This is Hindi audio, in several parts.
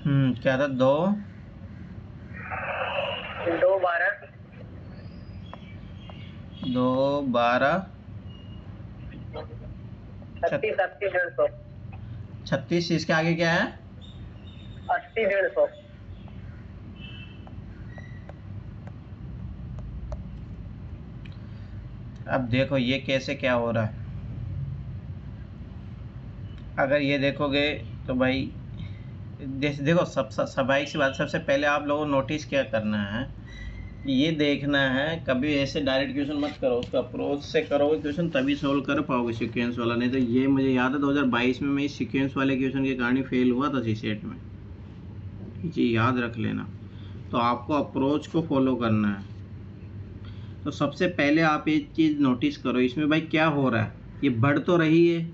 क्या था? दो 12 दो 12 36 80 150 36। इसके आगे क्या है? 80 150। अब देखो ये कैसे क्या हो रहा है। अगर ये देखोगे तो भाई देखो स्वाभाविक सी बात, सबसे पहले आप लोगों को नोटिस क्या करना है, ये देखना है कभी ऐसे डायरेक्ट क्वेश्चन मत करो, उसका अप्रोच से करोगे क्वेश्चन तभी सोल्व कर पाओगे सीक्वेंस वाला। नहीं तो ये मुझे याद है 2022 में मैं इस सीक्वेंस वाले क्वेश्चन के कारण ही फेल हुआ था सीसेट में, ये याद रख लेना। तो आपको अप्रोच को फॉलो करना है। तो सबसे पहले आप एक चीज़ नोटिस करो, इसमें भाई क्या हो रहा है, ये बढ़ तो रही है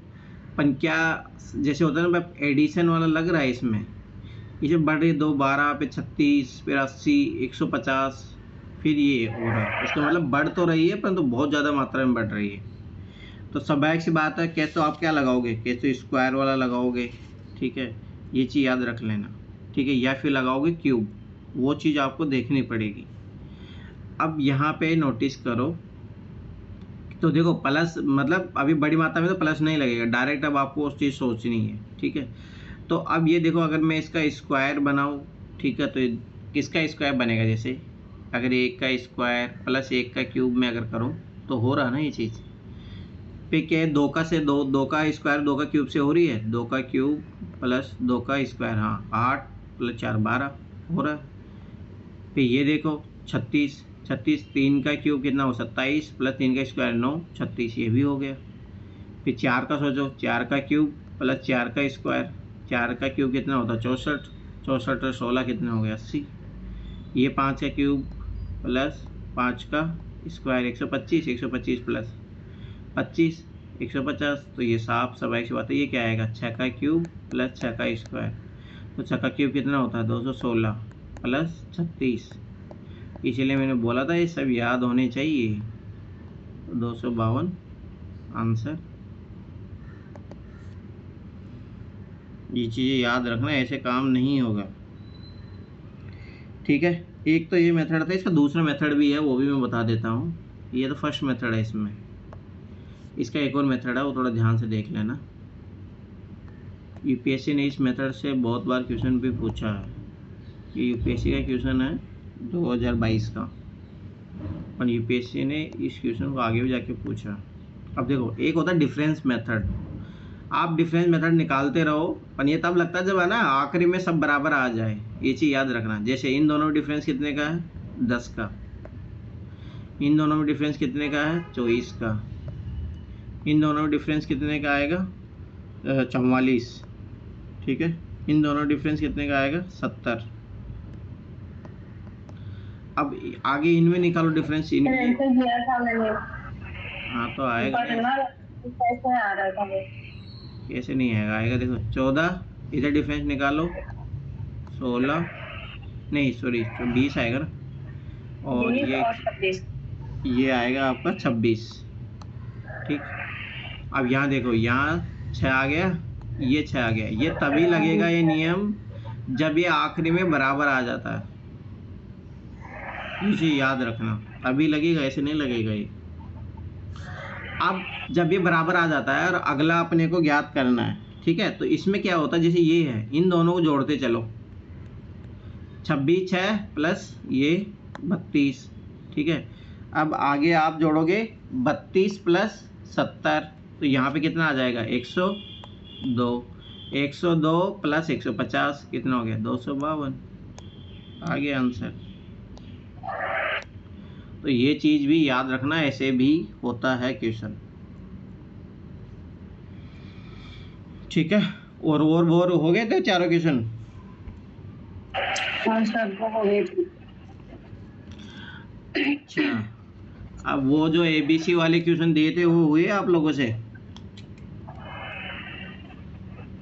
पर क्या जैसे होता है ना भाई एडिशन वाला लग रहा है इसमें, ये जो बढ़ रही है 2 12 पे 36 फिर 80 150 फिर ये हो रहा है, इसका मतलब बढ़ तो रही है परंतु बहुत ज़्यादा मात्रा में बढ़ रही है। तो स्वाभाविक सी बात है, कैसे तो आप क्या लगाओगे, कैसे स्क्वायर वाला लगाओगे, ठीक है, ये चीज़ याद रख लेना, ठीक है, या फिर लगाओगे क्यूब, वो चीज़ आपको देखनी पड़ेगी। अब यहाँ पे नोटिस करो तो देखो प्लस मतलब अभी बड़ी मात्रा में तो प्लस नहीं लगेगा डायरेक्ट, अब आपको उस चीज़ सोचनी है, ठीक है। तो अब ये देखो अगर मैं इसका स्क्वायर बनाऊँ, ठीक है, तो किसका स्क्वायर बनेगा, जैसे अगर 1 का स्क्वायर प्लस 1 का क्यूब में अगर करूँ तो हो रहा ना ये चीज़, पे क्या है 2 का से 2 का स्क्वायर 2 का क्यूब से हो रही है, 2 का क्यूब प्लस 2 का स्क्वायर, हाँ 8 प्लस 4 12 हो रहा है। फिर ये देखो 36 3 का क्यूब कितना हो 27 प्लस 3 का स्क्वायर 9 36, ये भी हो गया। फिर 4 का सोचो, 4 का क्यूब प्लस 4 का स्क्वायर, 4 का क्यूब कितना होता है 64 64 और 16 कितना हो गया 80। ये 5 का क्यूब प्लस 5 का स्क्वायर 125 125 प्लस 25 150, तो ये साफ स्वाभाविक सी बात है, ये क्या आएगा 6 का क्यूब प्लस 6 का स्क्वायर, तो 6 का क्यूब कितना होता है 216 प्लस 36, इसलिए मैंने बोला था ये सब याद होने चाहिए। तो 252 आंसर। ये चीज़ें याद रखना, ऐसे काम नहीं होगा, ठीक है। एक तो ये मेथड था, इसका दूसरा मेथड भी है, वो भी मैं बता देता हूँ। ये तो फर्स्ट मेथड है, इसमें इसका एक और मेथड है, वो थोड़ा ध्यान से देख लेना। यूपीएससी ने इस मेथड से बहुत बार क्वेश्चन भी पूछा है, ये यूपीएससी का क्वेश्चन है 2022 का, और यूपीएससी ने इस क्वेश्चन को आगे भी जाके पूछा। अब देखो एक होता है डिफरेंस मेथड, आप डिफरेंस मेथड निकालते रहो, पर ये तब लगता है जब है ना आखिरी में सब बराबर आ जाए, ये चीज़ याद रखना। जैसे इन दोनों में डिफरेंस कितने का है 10 का, इन दोनों में डिफरेंस कितने का है 24 का, इन दोनों में डिफरेंस कितने का आएगा 44, ठीक है, इन दोनों डिफरेंस कितने का आएगा 70। अब आगे इनमें निकालो डिफरेंस, हाँ तो आएगा, कैसे नहीं आएगा, आएगा देखो 14, इधर डिफरेंस निकालो 16 नहीं सॉरी 20 आएगा ना, और ये आएगा आपका 26, ठीक। अब यहाँ देखो यहाँ 6 आ गया, ये 6 आ गया, ये तभी लगेगा ये नियम जब ये आखिरी में बराबर आ जाता है, ये चीज़ याद रखना, तभी लगेगा, ऐसे नहीं लगेगा ये। अब जब ये बराबर आ जाता है और अगला अपने को ज्ञात करना है, ठीक है, तो इसमें क्या होता है, जैसे ये है इन दोनों को जोड़ते चलो, 26 है प्लस ये 32, ठीक है। अब आगे आप जोड़ोगे 32 प्लस 70, तो यहाँ पे कितना आ जाएगा 102, 102 प्लस 150 कितना हो गया 252, आ गया आंसर। तो ये चीज़ भी याद रखना, ऐसे भी होता है क्वेश्चन, ठीक है। और वो हो गए थे चारों क्वेश्चन, अच्छा। अब वो जो एबीसी वाले क्वेश्चन दिए थे वो हुए आप लोगों से?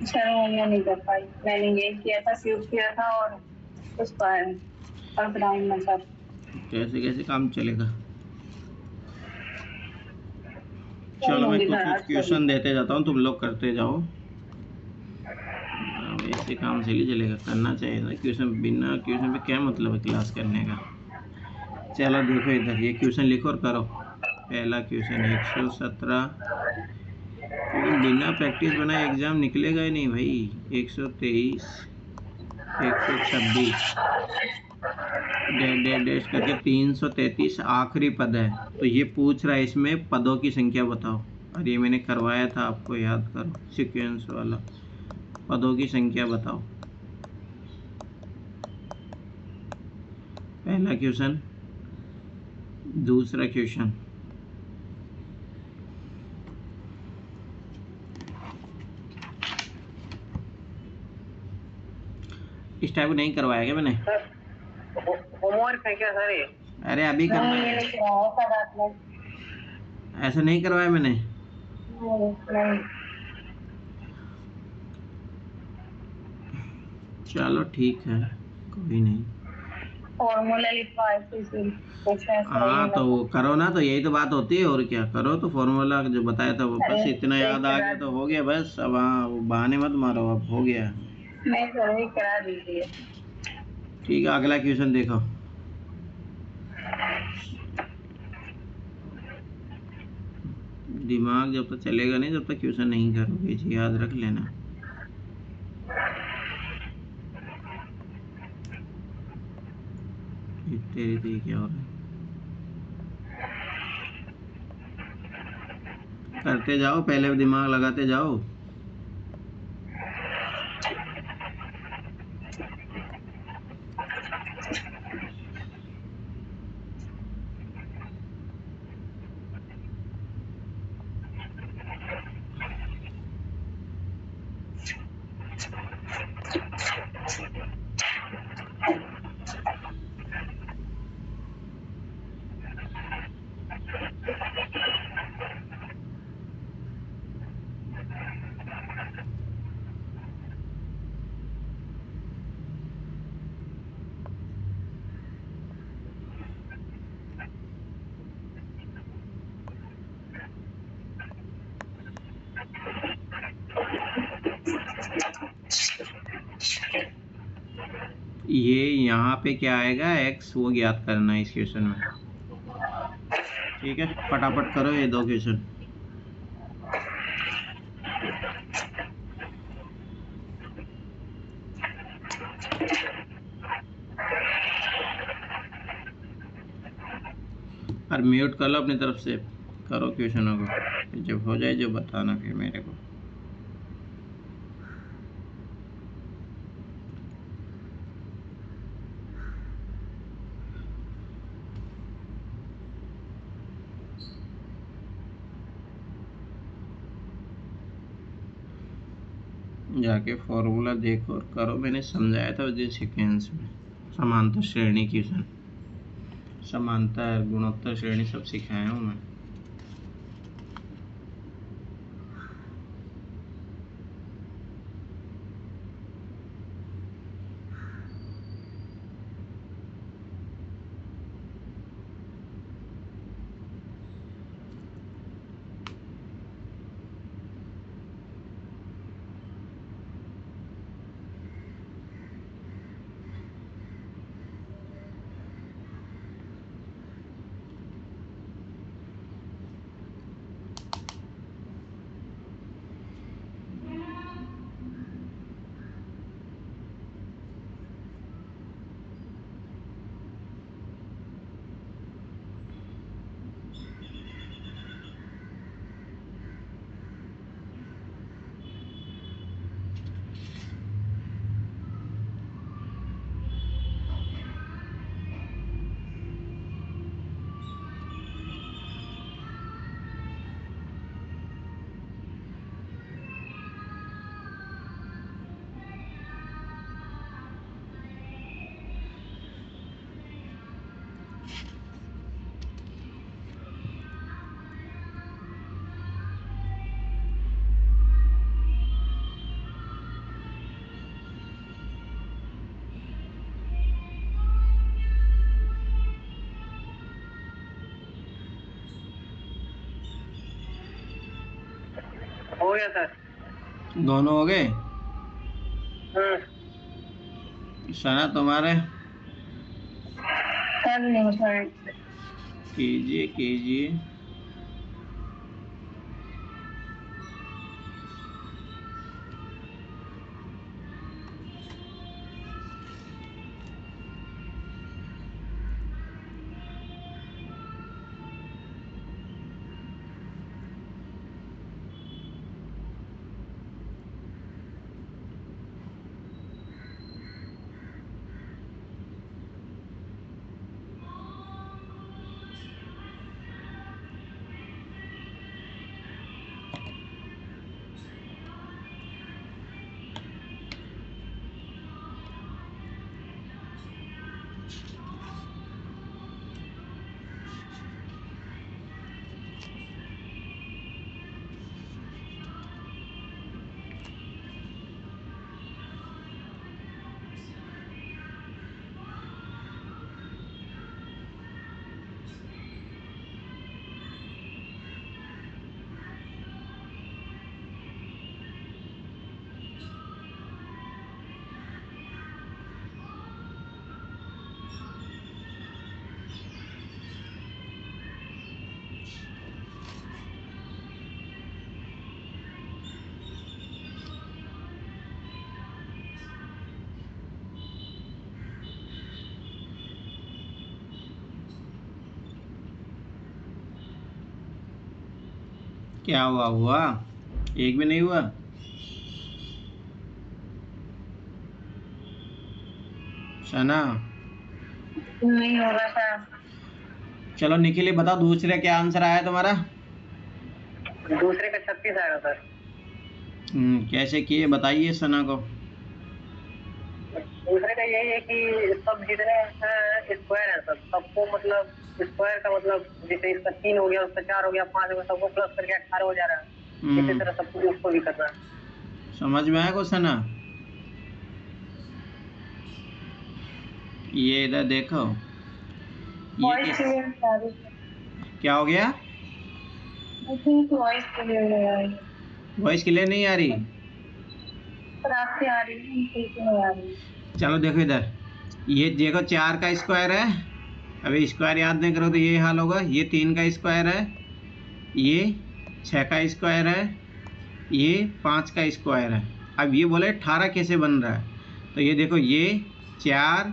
सर वो मैं नहीं कर पाई, मैंने ये किया था क्यूब किया था और स्क्वायर और ब्राउन मतलब कैसे कैसे काम चलेगा, चलो मैं कुछ क्वेश्चन देते जाता हूँ, तुम लोग करते जाओ। इससे काम सही चलेगा, करना चाहिए ना क्वेश्चन, बिना क्वेश्चन पे क्या मतलब है क्लास करने का। चलो देखो इधर ये क्वेश्चन लिखो और करो। पहला क्वेश्चन 117, क्योंकि बिना प्रैक्टिस बनाए एग्जाम निकलेगा ही नहीं भाई। 123, 126 डैश डैश डैश करके 333 आखिरी पद है। तो ये पूछ रहा है इसमें पदों की संख्या बताओ। और ये मैंने करवाया था आपको, याद करो, सीक्वेंस वाला। पदों की संख्या बताओ, पहला क्वेश्चन। दूसरा क्वेश्चन, इस टाइप नहीं करवाया क्या मैंने? होमवर्क है क्या सर ये? अरे अभी करना नहीं, ये है, नहीं कराया था रात में। ऐसा नहीं करवाया मैंने। नहीं। चलो ठीक है, कोई नहीं। फॉर्मूला लिखवाए थे इसीलिए कुछ ऐसा ही हाँ तो लगा। करो ना, तो यही तो बात होती है, और क्या। करो तो फॉर्मूला जो बताया था वो, अरे बस इतना तो याद आ गया तो हो गया बस। अब हाँ, वो बहाने मत मारो, अब हो गया। नहीं सर, वही करा दीजिए। ठीक है, अगला क्वेश्चन देखो। दिमाग जब तक चलेगा नहीं, जब तक क्वेश्चन नहीं करोगे, जी याद रख लेना। तेरी तो ये क्या हो रहा है, करते जाओ, पहले दिमाग लगाते जाओ। ये यहाँ पे क्या आएगा, एक्स, वो ज्ञात करना है इस क्वेश्चन में। ठीक है, फटाफट करो ये दो क्वेश्चन। और म्यूट कर लो अपनी तरफ से, करो क्वेश्चनों को, जब हो जाए जो बताना फिर मेरे को। जाके फॉर्मूला देखो और करो, मैंने समझाया था उस दिन सीक्वेंस में। समांतर श्रेणी क्वेश्चन, समांतर गुणोत्तर श्रेणी सब सिखाया हूँ मैं। हो गया सर। दोनों हो गए? सना तुम्हारे कर नहीं सर। कीजिए कीजिए। क्या हुआ? एक भी नहीं हुआ? सना नहीं होगा सर। चलो निखिल बताओ दूसरे क्या आंसर आया तुम्हारा? दूसरे का 36 आएगा सर। कैसे किए बताइए सना को। दूसरे का यही है कि सब जितने स्क्वायर है सब सबको मतलब स्क्वायर का मतलब जैसे इसका 3 हो गया, उसका 4 हो गया, 5 हो गया, सबको प्लस करके 18 हो जा रहा है। इसी तरह सबको उसको भी करना है। समझ में आया को सना? ये इधर देखो, ये क्या हो गया? वॉइस क्लियर नहीं आ रही? पर आपसे आ रही है, नहीं आ रही। चलो देखो इधर, ये देखो 4 का स्क्वायर है। अभी स्क्वायर याद नहीं करो तो ये हाल होगा। ये 3 का स्क्वायर है, ये 6 का स्क्वायर है, ये 5 का स्क्वायर है। अब ये बोले 18 कैसे बन रहा है, तो ये देखो ये 4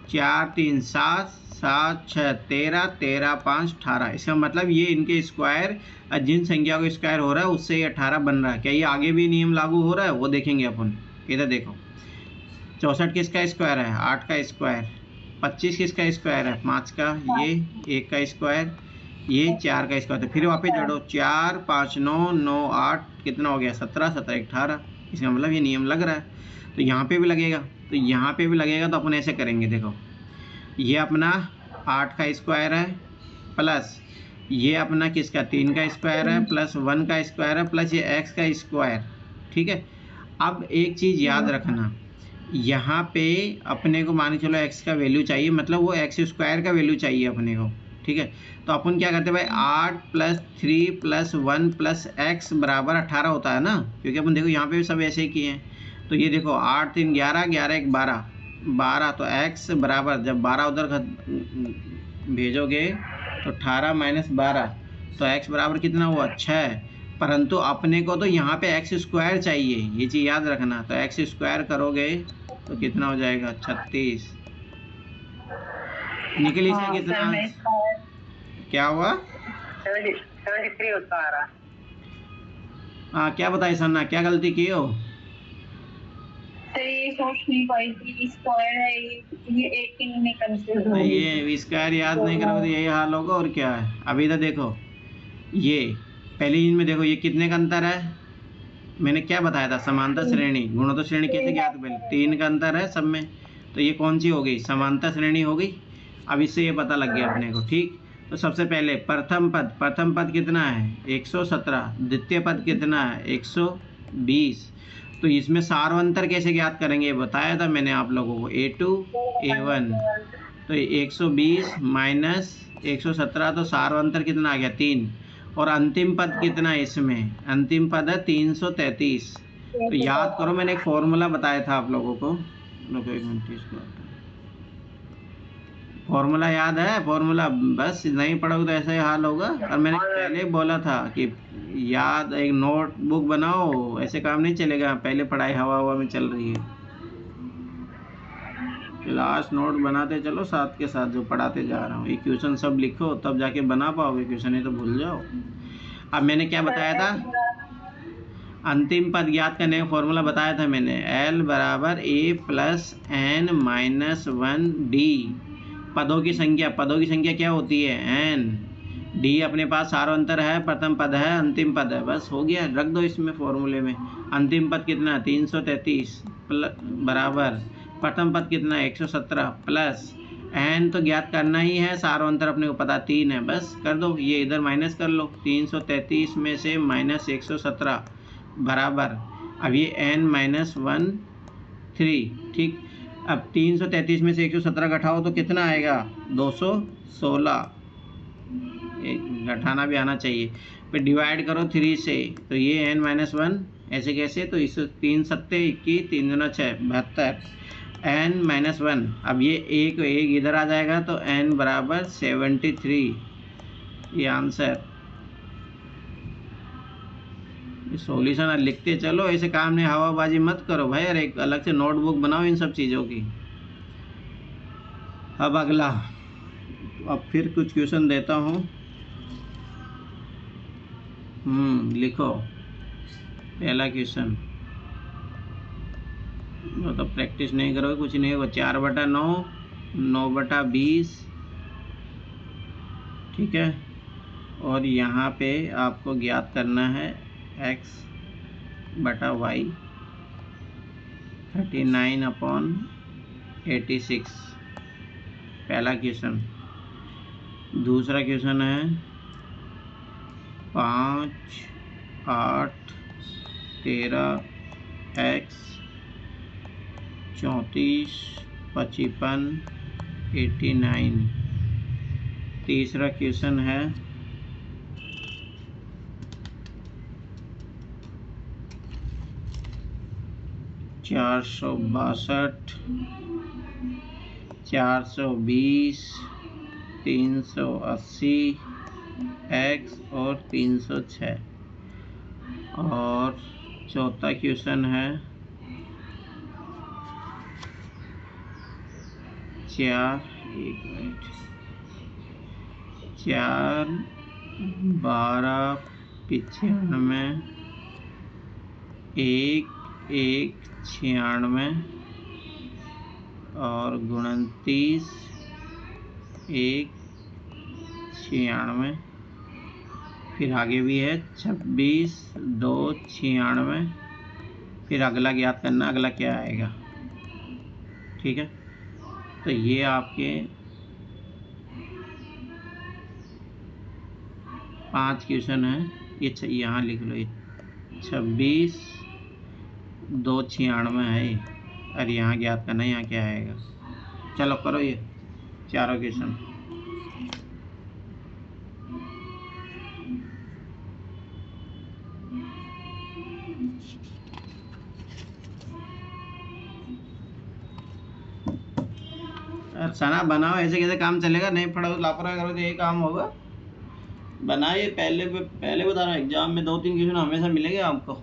4 3 7 7 6 13 13 5 18। इसका मतलब ये इनके स्क्वायर जिन संख्या को स्क्वायर हो रहा है उससे ये 18 बन रहा है। क्या ये आगे भी नियम लागू हो रहा है वो देखेंगे अपन। इधर देखो 64 किसका स्क्वायर है? 8 का स्क्वायर। 25 किसका स्क्वायर है? 5 का। ये 1 का स्क्वायर, ये 4 का स्क्वायर। तो फिर वापस जोड़ो 4 5 9 9 8 कितना हो गया? 17 17 18। इसका मतलब ये नियम लग रहा है, तो यहाँ पे भी लगेगा। तो यहाँ पे भी लगेगा तो अपन ऐसे करेंगे। देखो ये अपना 8 का स्क्वायर है, प्लस ये अपना किसका 3 का स्क्वायर है, प्लस 1 का स्क्वायर है, प्लस ये x का स्क्वायर। ठीक है। अब एक चीज़ याद रखना, यहाँ पे अपने को मान के चलो x का वैल्यू चाहिए, मतलब वो x स्क्वायर का वैल्यू चाहिए अपने को। ठीक है। तो अपन क्या करते हैं भाई, 8 + 3 + 1 + x बराबर 18 होता है ना, क्योंकि अपन देखो यहाँ पे भी सब ऐसे ही किए हैं। तो ये देखो 8 3 11 11 1 12 12, तो x बराबर जब 12 उधर भेजोगे तो 18 - 12, तो x बराबर कितना हुआ? 6। परंतु अपने को तो यहाँ पे x स्क्वायर चाहिए, ये चीज़ याद रखना। तो x स्क्वायर करोगे तो कितना हो जाएगा? 36। निकली से कितना? क्या हुआ? 73 उसका आ रहा। हाँ क्या बताए सन्ना, क्या गलती की हो? ये सोच नहीं पाई थी स्क्वायर है ये 18 में कंफ्यूज हो गई। ये स्क्वायर याद नहीं करोगे तो यही हाल होगा, और क्या है। अभी इधर देखो, ये पहली चीज में देखो ये कितने का अंतर है। मैंने क्या बताया था? समांतर श्रेणी। गुणोत्तर श्रेणी कैसे ज्ञात? पहले 3 का अंतर है सब में, तो ये कौन सी हो गई? समांतर श्रेणी हो गई। अब इससे ये पता लग गया अपने को। ठीक। तो सबसे पहले प्रथम पद कितना है? 117। द्वितीय पद कितना है? 120। तो इसमें सार्वंतर कैसे ज्ञात करेंगे ये बताया था मैंने आप लोगों को। A2 A1, तो 120 - 117, तो सार्वंतर कितना आ गया? 3। और अंतिम पद कितना है इसमें? अंतिम पद है 333। तो याद करो, मैंने एक फॉर्मूला बताया था आप लोगों को। रुको एक मिनट, इसको फॉर्मूला याद है? फॉर्मूला बस नहीं पढ़ोगे तो ऐसा ही हाल होगा। और मैंने पहले बोला था कि याद, एक नोटबुक बनाओ, ऐसे काम नहीं चलेगा। पहले पढ़ाई हवा हवा में चल रही है। लास्ट नोट बनाते चलो साथ के साथ जो पढ़ाते जा रहा हूँ। इक्वेशन सब लिखो तब जाके बना पाओगे इक्वेशन, नहीं तो भूल जाओ। अब मैंने क्या बताया था? अंतिम पद ज्ञात करने का फॉर्मूला बताया था मैंने। L बराबर A plus N minus 1D। पदों की संख्या, पदों की संख्या क्या होती है? N। D अपने पास सार्वंतर है, प्रथम पद है, अंतिम पद है, बस हो गया। रख दो इसमें फॉर्मूले में। अंतिम पद कितना? 333 बराबर प्रथम पद कितना? 117 प्लस n तो ज्ञात करना ही है, सार्वंतर अपने को पता 3 है, बस कर दो। ये इधर माइनस कर लो, 333 में से माइनस 117 बराबर, अब ये n माइनस 1 3, ठीक। अब 333 में से 117 घटाओ तो कितना आएगा? 216। एक घटाना भी आना चाहिए। फिर डिवाइड करो 3 से, तो ये n माइनस 1 ऐसे कैसे? तो इस 3 सत्ते 21, 3 दूना 6, 72, n माइनस 1। अब ये एक इधर आ जाएगा तो n बराबर 73, ये आंसर। सॉल्यूशन लिखते चलो, ऐसे काम नहीं हवाबाजी मत करो भाई। और एक अलग से नोटबुक बनाओ इन सब चीज़ों की। अब अगला, अब फिर कुछ क्वेश्चन देता हूँ। लिखो पहला क्वेश्चन। तो प्रैक्टिस नहीं करोगे कुछ नहीं होगा। 4/9, 9/20, ठीक है। और यहाँ पे आपको ज्ञात करना है x/y, 39/86, पहला क्वेश्चन। दूसरा क्वेश्चन है 5, 8, 13, x, 34, 55, 89। तीसरा क्वेश्चन है 462, 420, 380, x और 306। और चौथा क्वेश्चन है 4, 12, 95, 1, 96 और 29, 1, 96। फिर आगे भी है 26, 2, 96। फिर अगला ज्ञात करना, अगला क्या आएगा, ठीक है। तो ये आपके 5 क्वेश्चन है। ये यहाँ लिख लो, ये 26, 2, 96 है। और यहाँ ज्ञात करना, यहाँ क्या आएगा। चलो करो ये चारों क्वेश्चन। सना बनाओ, ऐसे कैसे काम चलेगा? नहीं पढ़ो, लापरवाही करो तो यही काम होगा। बनाइए, पहले बता रहा हूँ, एग्जाम में 2-3 क्वेश्चन हमेशा मिलेंगे आपको।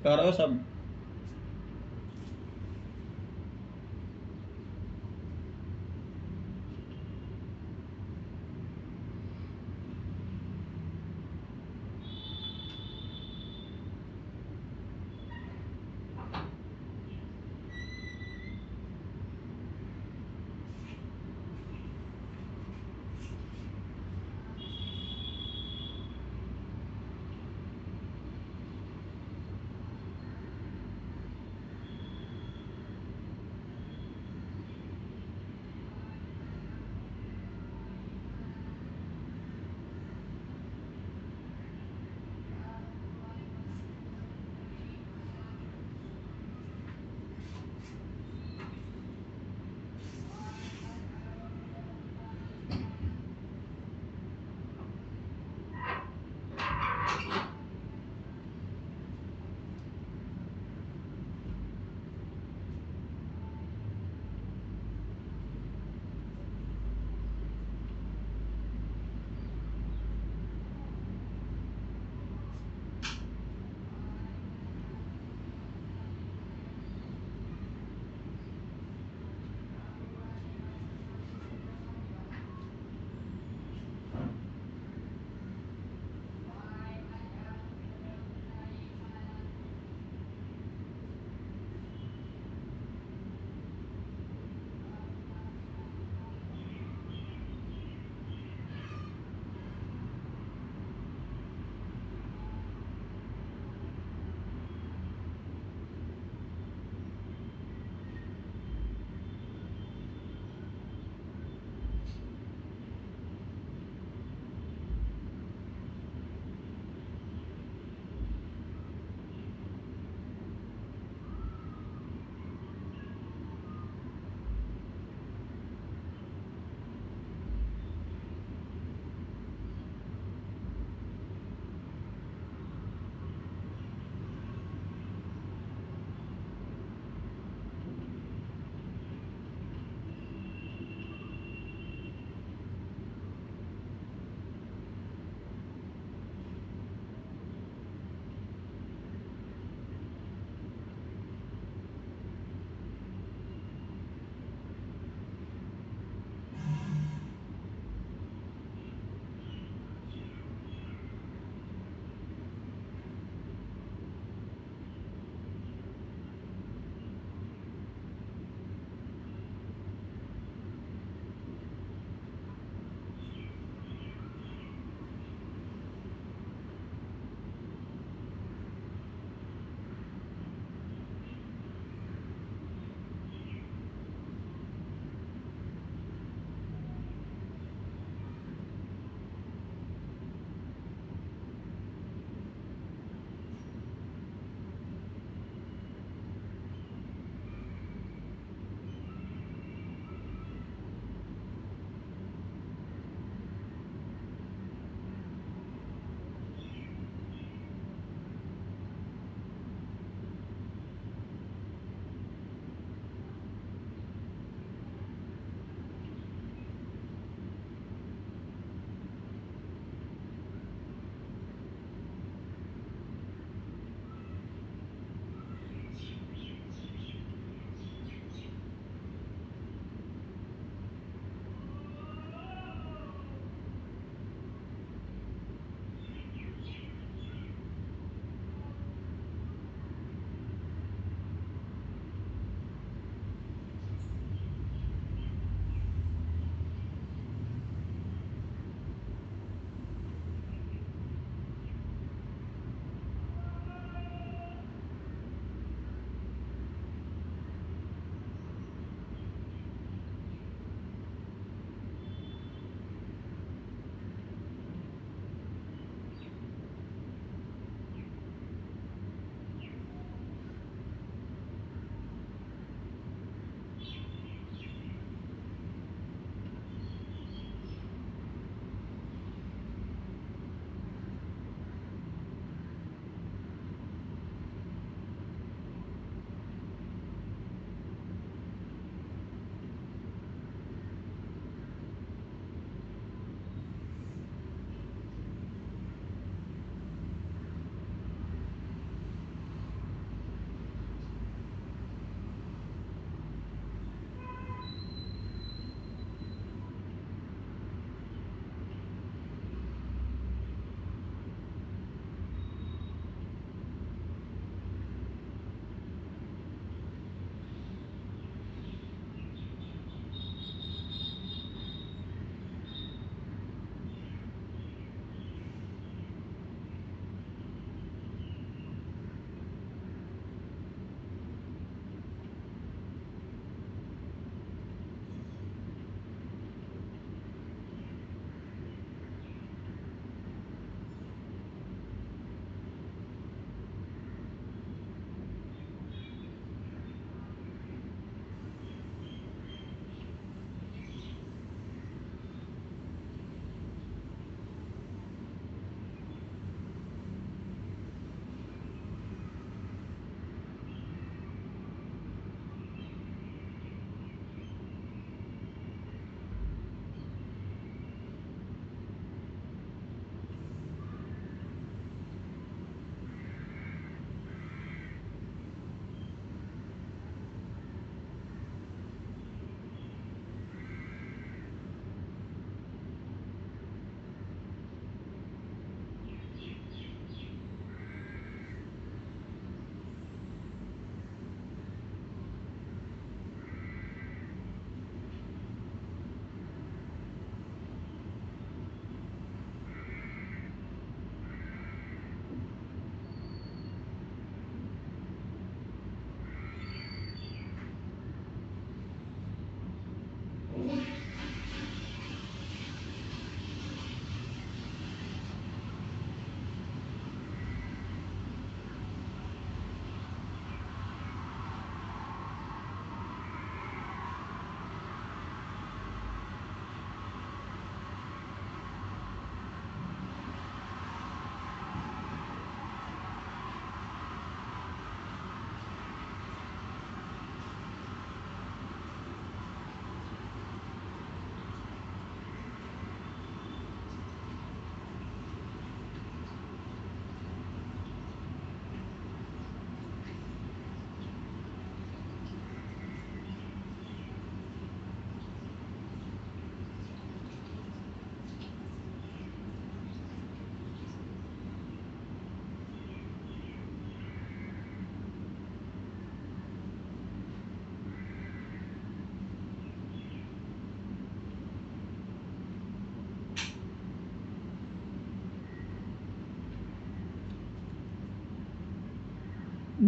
करो सब।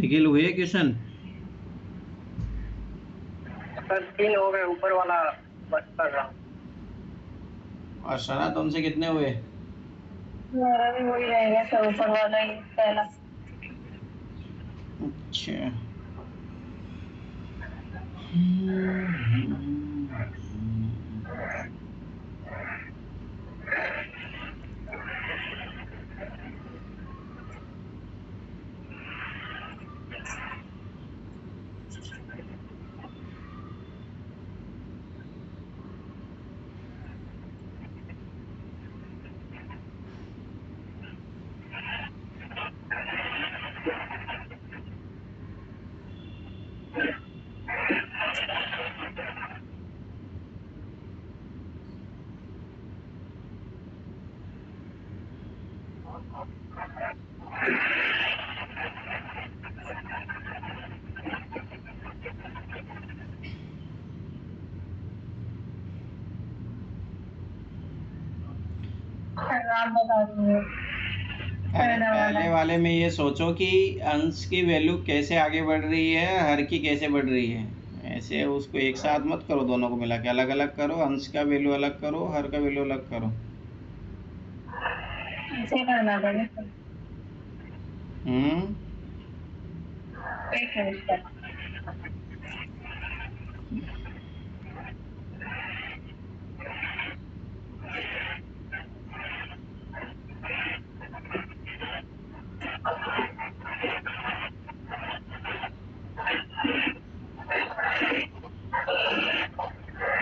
निखिल हुए क्वेश्चन? सर 3 हो गए, ऊपर वाला बस कर रहा हूँ। और सना तुमसे कितने हुए? मेरा भी वही रहेगा सर, ऊपर वाला ही पहला। अच्छा। सर आप बता दीजिए। अरे पहला वाला पहले वाले में ये सोचो कि अंश की वैल्यू कैसे आगे बढ़ रही है, हर की कैसे बढ़ रही है। ऐसे उसको एक साथ मत करो, दोनों को मिला के अलग अलग करो। अंश का वैल्यू अलग करो, हर का वैल्यू अलग करो। ऐसे करना पड़ेगा सर। एक मिनट सर।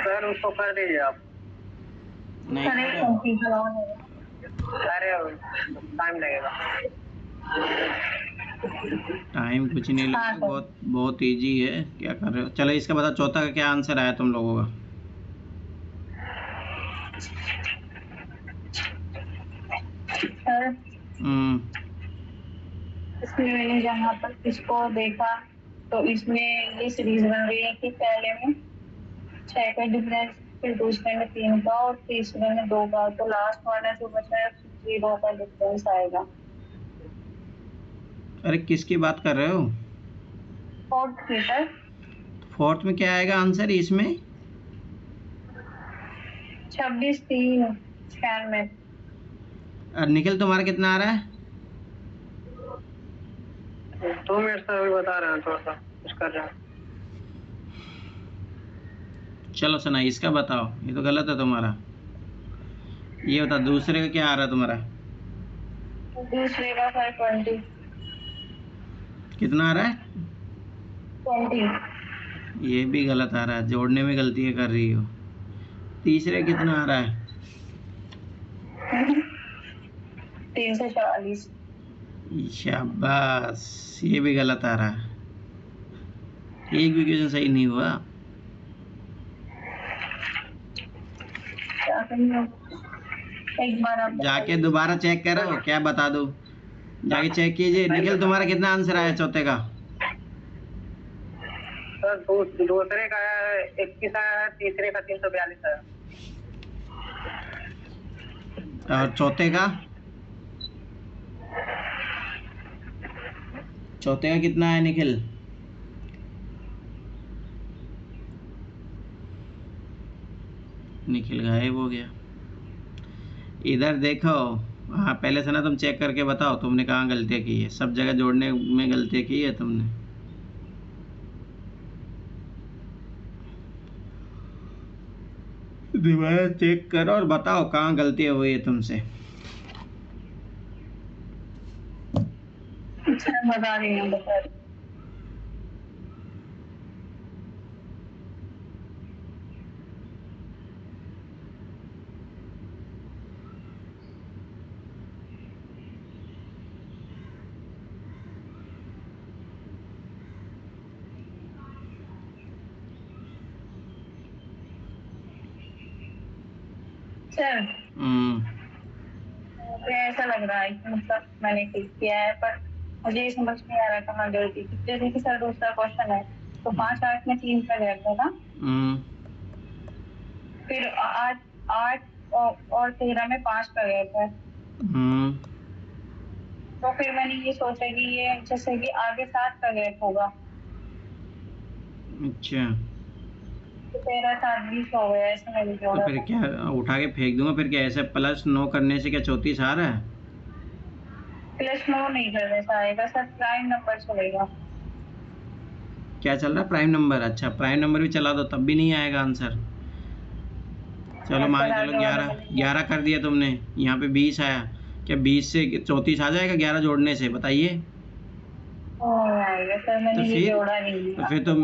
सर उसको कर दीजिए आप। नहीं सर एक करो। कंफ्यूजन और है। अरे टाइम लगेगा। टाइम कुछ नहीं हाँ लगेगा, सर। बहुत बहुत इजी है। क्या कर रहे हो? चलो इसका बता, चौथा का क्या आंसर आया तुम लोगों का? सर हम्म इसमें मैंने जहाँ पर इसको देखा तो इसमें ये सीरीज बन रही है कि पहले में 6 का डिफरेंस, फिर दूसरे में 3 का और तीसरे में 2 का, तो लास्ट वाला जो बचा है 0 का डिफरेंस आएगा। अरे किसकी बात कर रहे हो? फोर्थ की सर। फोर्थ में क्या आएगा आंसर इसमें? 26 3 96। और निखिल तुम्हारा कितना आ रहा है? 2 मिनट सर, अभी बता रहे हैं, थोड़ा सा कुछ कर रहे हैं। चलो सना इसका बताओ, ये तो गलत है तुम्हारा। ये बता दूसरे का क्या आ रहा है तुम्हारा? दूसरे का सर 20। कितना आ रहा है? 20। ये भी गलत आ रहा है, जोड़ने में गलतियाँ कर रही हो। तीसरे कितना आ रहा है? 340। शाबाश, ये भी गलत आ रहा है। एक भी क्वेश्चन सही नहीं हुआ। क्या करें? एक बार आप जाके दोबारा चेक करो, क्या बता दो। जाके चेक कीजिए। निखिल तुम्हारा कितना आंसर आया चौथे का? सर दूसरे का 21 आया है, तीसरे का 342 आया। और चौथे का? चौथे का कितना है निखिल? निखिल गायब हो गया। इधर देखो। हाँ पहले से ना तुम चेक करके बताओ तुमने कहाँ गलतियाँ की है। सब जगह जोड़ने में गलतियाँ की है तुमने। दोबारा चेक करो और बताओ कहाँ गलतियाँ हुई है तुमसे। अच्छा बता रही हूँ, बता रही हूँ। सर मुझे ऐसा लग रहा है कि मतलब मैंने ठीक किया है, पर मुझे ये समझ नहीं आ रहा कहाँ गलती की। जैसे कि सर दूसरा क्वेश्चन है तो 5 8 में 3 का गैप है ना, फिर 8 8 और 13 में 5 का गैप है। तो फिर मैंने ये सोचा कि ये जैसे कि आगे 7 का गैप होगा, अच्छा, तो 13 7 20 हो गया, ऐसे मैंने तो जोड़ा फिर था। क्या उठा के फेंक दूंगा? फिर क्या ऐसे +9 करने से क्या 34 आ रहा है? +9 नहीं करने से आएगा सर, प्राइम नंबर चलेगा। क्या चल रहा है? Prime number. अच्छा, प्राइम नंबर भी चला दो तब भी नहीं आएगा आंसर। चलो मान सर के चलो आगे वाले 11 में 11 कर दिया तुमने, यहाँ पे 20 आया। क्या 20 से 34 आ जाएगा 11 जोड़ने से? बताइए। आएगा सर, तो मैंने ये फिर जोड़ा नहीं तो है। फिर तुम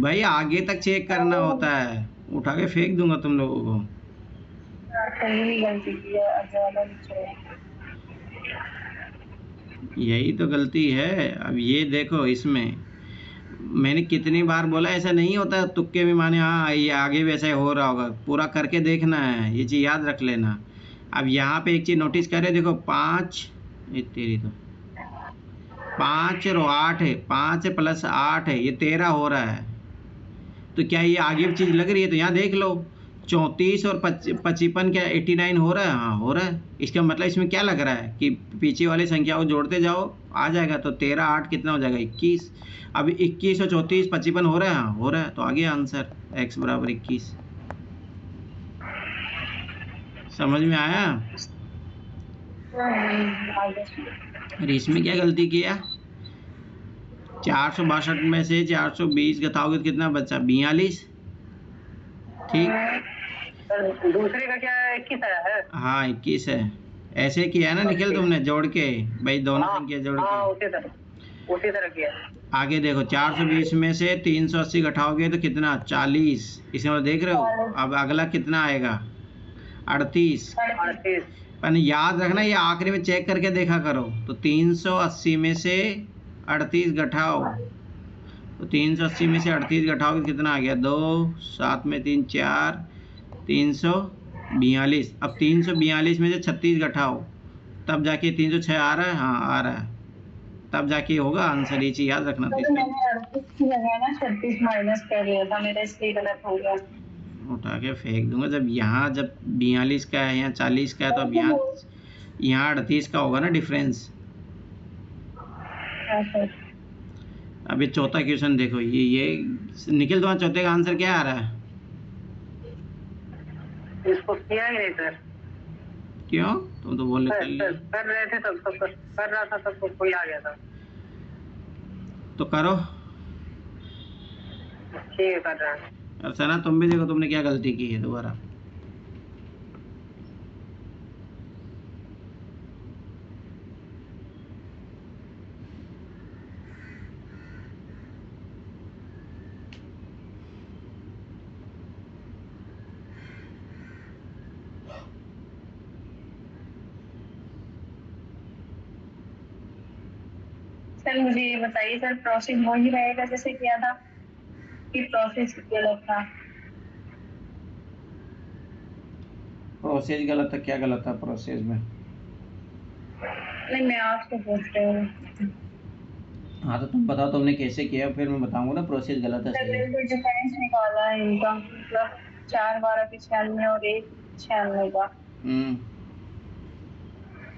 भाई आगे तक चेक करना होता है, उठा के फेंक दूंगा तुम लोगों को। सही भी गलती की है, आगे वाला नहीं चलेगा। यही तो गलती है। अब ये देखो, इसमें मैंने कितनी बार बोला ऐसा नहीं होता तुक्के में, माने हाँ ये आगे भी ऐसा हो रहा होगा, पूरा करके देखना है, ये चीज़ याद रख लेना। अब यहाँ पे एक चीज़ नोटिस करें, देखो 5 ये तेरी तो 5 और 8 है, 5 + 8 है, ये 13 हो रहा है। तो क्या ये आगे भी चीज़ लग रही है? तो यहाँ देख लो 34 और 55 क्या 89 हो रहा है? हाँ हो रहा है। इसका मतलब इसमें क्या लग रहा है कि पीछे वाली संख्या को जोड़ते जाओ आ जाएगा। तो 13 8 कितना हो जाएगा? 21। अब 21 और 34 55 हो रहा है? हाँ हो रहा है। तो आ गया आंसर x = 21। समझ में आया? आगे अरे इसमें क्या गलती किया? 462 में से 420 घटाओगे तो कितना बचा? 42। ठीक। सर दूसरे का क्या 21 आया है? हाँ 21 है। ऐसे किया है ना निखिल तुमने, जोड़ के भाई, दोनों हाँ संख्या जोड़ हाँ, के। उसी तरह किया। आगे देखो 420 में से 380 घटाओगे तो कितना? 40। इसमें मतलब देख रहे हो? अब अगला कितना आएगा? 38। 38। पर याद रखना ये आखिरी में चेक करके देखा करो। तो 380 में से 38 घटाओ, तो 380 में से 38 घटाओगे कितना आ गया? 2 7 में 3 4, 342। अब 342 में से 36 घटाओ, तब जाके 306 आ रहा है? हाँ आ रहा है, तब जाके होगा आंसर। ये चीज़ याद रखना। तो इसमें मैंने 38 की जगह ना 36 माइनस कर लिया था, मेरा इसलिए गलत हो गया। उठा के फेंक दूंगा। जब 42 का है, यहाँ 40 का है, तो अब यहाँ 38 का होगा ना डिफरेंस। अब ये चौथा क्वेश्चन देखो, ये निखिल तुम्हारा चौथे का आंसर क्या आ रहा है? इसको किया ही नहीं सर। क्यों? तुम तो बोले कर रहे थे तब कर रहा था, तब कोई आ गया था। तो करो। ठीक है कर रहा है। अब सना तुम भी देखो तुमने क्या गलती की है दोबारा। सर मुझे ये बताइए सर, प्रोसेस वही रहेगा जैसे किया था कि प्रोसेस गलत था? प्रोसेस गलत था? क्या गलत था प्रोसेस में? नहीं मैं आपसे पूछ रही हूँ। हाँ तो तुम बताओ तुमने कैसे किया, फिर मैं बताऊंगा ना प्रोसेस गलत है सही है। डिफरेंस निकाला है इनका, मतलब 4 12 95 और 1 96 का,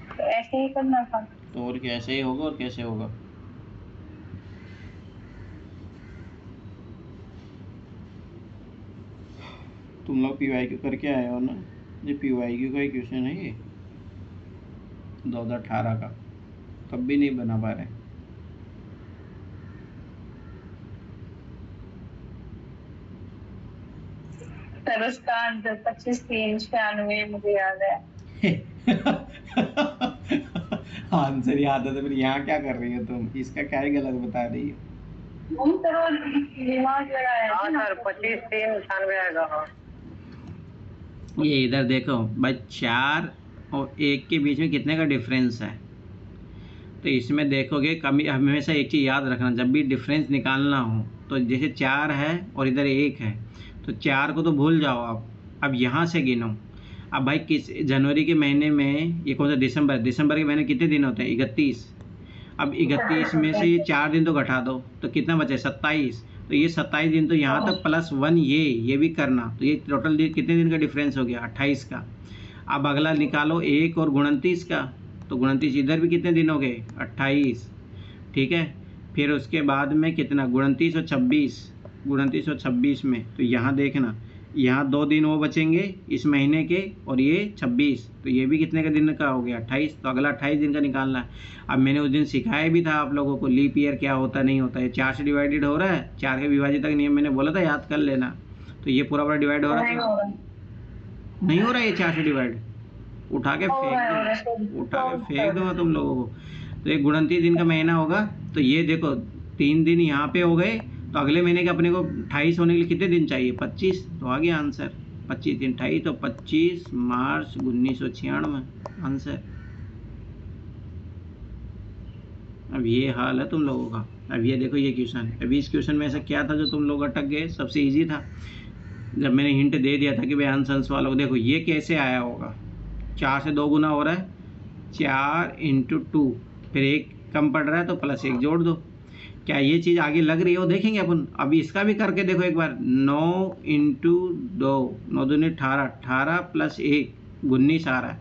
तो ऐसे ही करना था। तो और कैसे ही होगा? और कैसे होगा? तुम लोग PYQ करके आए हो ना? ये PYQ का ही क्वेश्चन है ये 2018 का, तब भी नहीं बना पा रहे। सर उसका आंसर 25 3 96 मुझे याद है। आंसर याद है तो फिर यहाँ क्या कर रही हो तुम? इसका क्या ही गलत बता रही हो? दिमाग लगाया हाँ सर 25 3 96 आएगा। हाँ ये इधर देखो भाई, 4 और 1 के बीच में कितने का डिफरेंस है? तो इसमें देखोगे कभी हमेशा एक चीज़ याद रखना, जब भी डिफरेंस निकालना हो तो जैसे 4 है और इधर 1 है, तो 4 को तो भूल जाओ आप, अब यहाँ से गिनो। अब भाई किस जनवरी के महीने में, ये कौन सा दिसंबर के महीने कितने दिन होते हैं? 31। अब 31 में से ये 4 दिन तो घटा दो, तो कितना बचे? 27। तो ये 27 दिन तो यहाँ तक +1 ये भी करना, तो ये टोटल कितने दिन का डिफरेंस हो गया? 28 का। अब अगला निकालो 1 और 29 का, तो 29 इधर भी कितने दिन हो गए 28, ठीक है। फिर उसके बाद में कितना 29 और 26 में, तो यहाँ देखना यहाँ 2 दिन वो बचेंगे इस महीने के, और ये 26, तो ये भी कितने का दिन का हो गया 28, तो अगला 28 दिन का निकालना है। अब मैंने उस दिन सिखाया भी था आप लोगों को लीप ईयर क्या होता नहीं होता है। 4 से डिवाइडेड हो रहा है, 4 के विभाजित तक नियम मैंने बोला था, याद कर लेना। तो ये पूरा डिवाइड हो रहा नहीं है, हो रहा। नहीं हो रहा है ये 4 से डिवाइड, उठा के हो रहा है, फेंक दूंगा तुम लोगों को। तो ये 29 दिन का महीना होगा, तो ये देखो 3 दिन यहाँ पे हो गए, तो अगले महीने के अपने को 28 होने के लिए कितने दिन चाहिए 25, तो आ गया आंसर 25 दिन 28, तो 25 मार्च 1996 आंसर। अब ये हाल है तुम लोगों का। अब ये देखो ये क्वेश्चन, अभी इस क्वेश्चन में ऐसा क्या था जो तुम लोग अटक गए, सबसे इजी था जब मैंने हिंट दे दिया था कि भाई आंसर वालों, देखो ये कैसे आया होगा, 4 से 2 गुना हो रहा है, 4 × 2, फिर 1 कम पड़ रहा है तो +1 जोड़ दो। क्या ये चीज़ आगे लग रही है वो देखेंगे अपन। अभी इसका भी करके देखो एक बार, 9 × 2, 9 दूनी 18, 18 + 1 19 आ रहा है।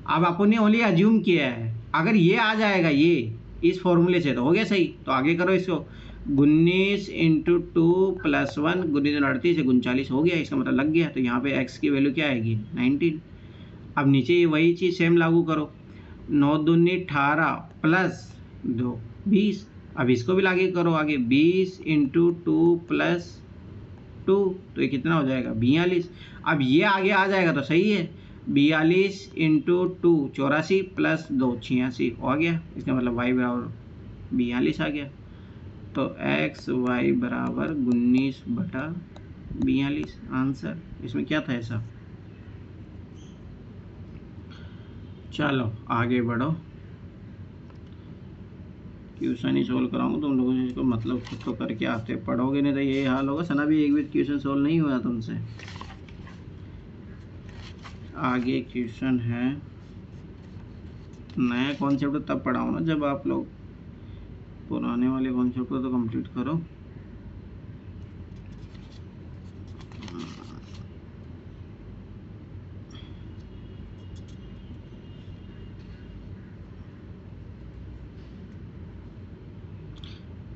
अब अपन ने ओनली अज्यूम किया है, अगर ये आ जाएगा ये इस फॉर्मूले से तो हो गया सही। तो आगे करो इसको, 19 × 2 + 1 19 38 से 39 हो गया, इसका मतलब लग गया। तो यहाँ पे x की वैल्यू क्या आएगी 19। अब नीचे ये वही चीज़ सेम लागू करो, 9 दूनी 18 + 2 20। अब इसको भी लागू करो आगे, 20 × 2 + 2, तो ये कितना हो जाएगा 42। अब ये आगे आ जाएगा तो सही है, 42 × 2 84 + 2 86 हो गया, इसका मतलब y बराबर 42 आ गया। तो x y बराबर 19/42 आंसर। इसमें क्या था ऐसा। चलो आगे बढ़ो, क्वेश्चन ही सोल्व कराऊंगा तुम लोगों से, इसको मतलब खुद तो करके आते, पढ़ोगे नहीं तो यही हाल होगा। सना भी एक भी क्वेश्चन सोल्व नहीं हुआ तुमसे। आगे क्वेश्चन है, नया कॉन्सेप्ट तब पढ़ाओ ना जब आप लोग पुराने वाले कॉन्सेप्ट को तो कंप्लीट करो।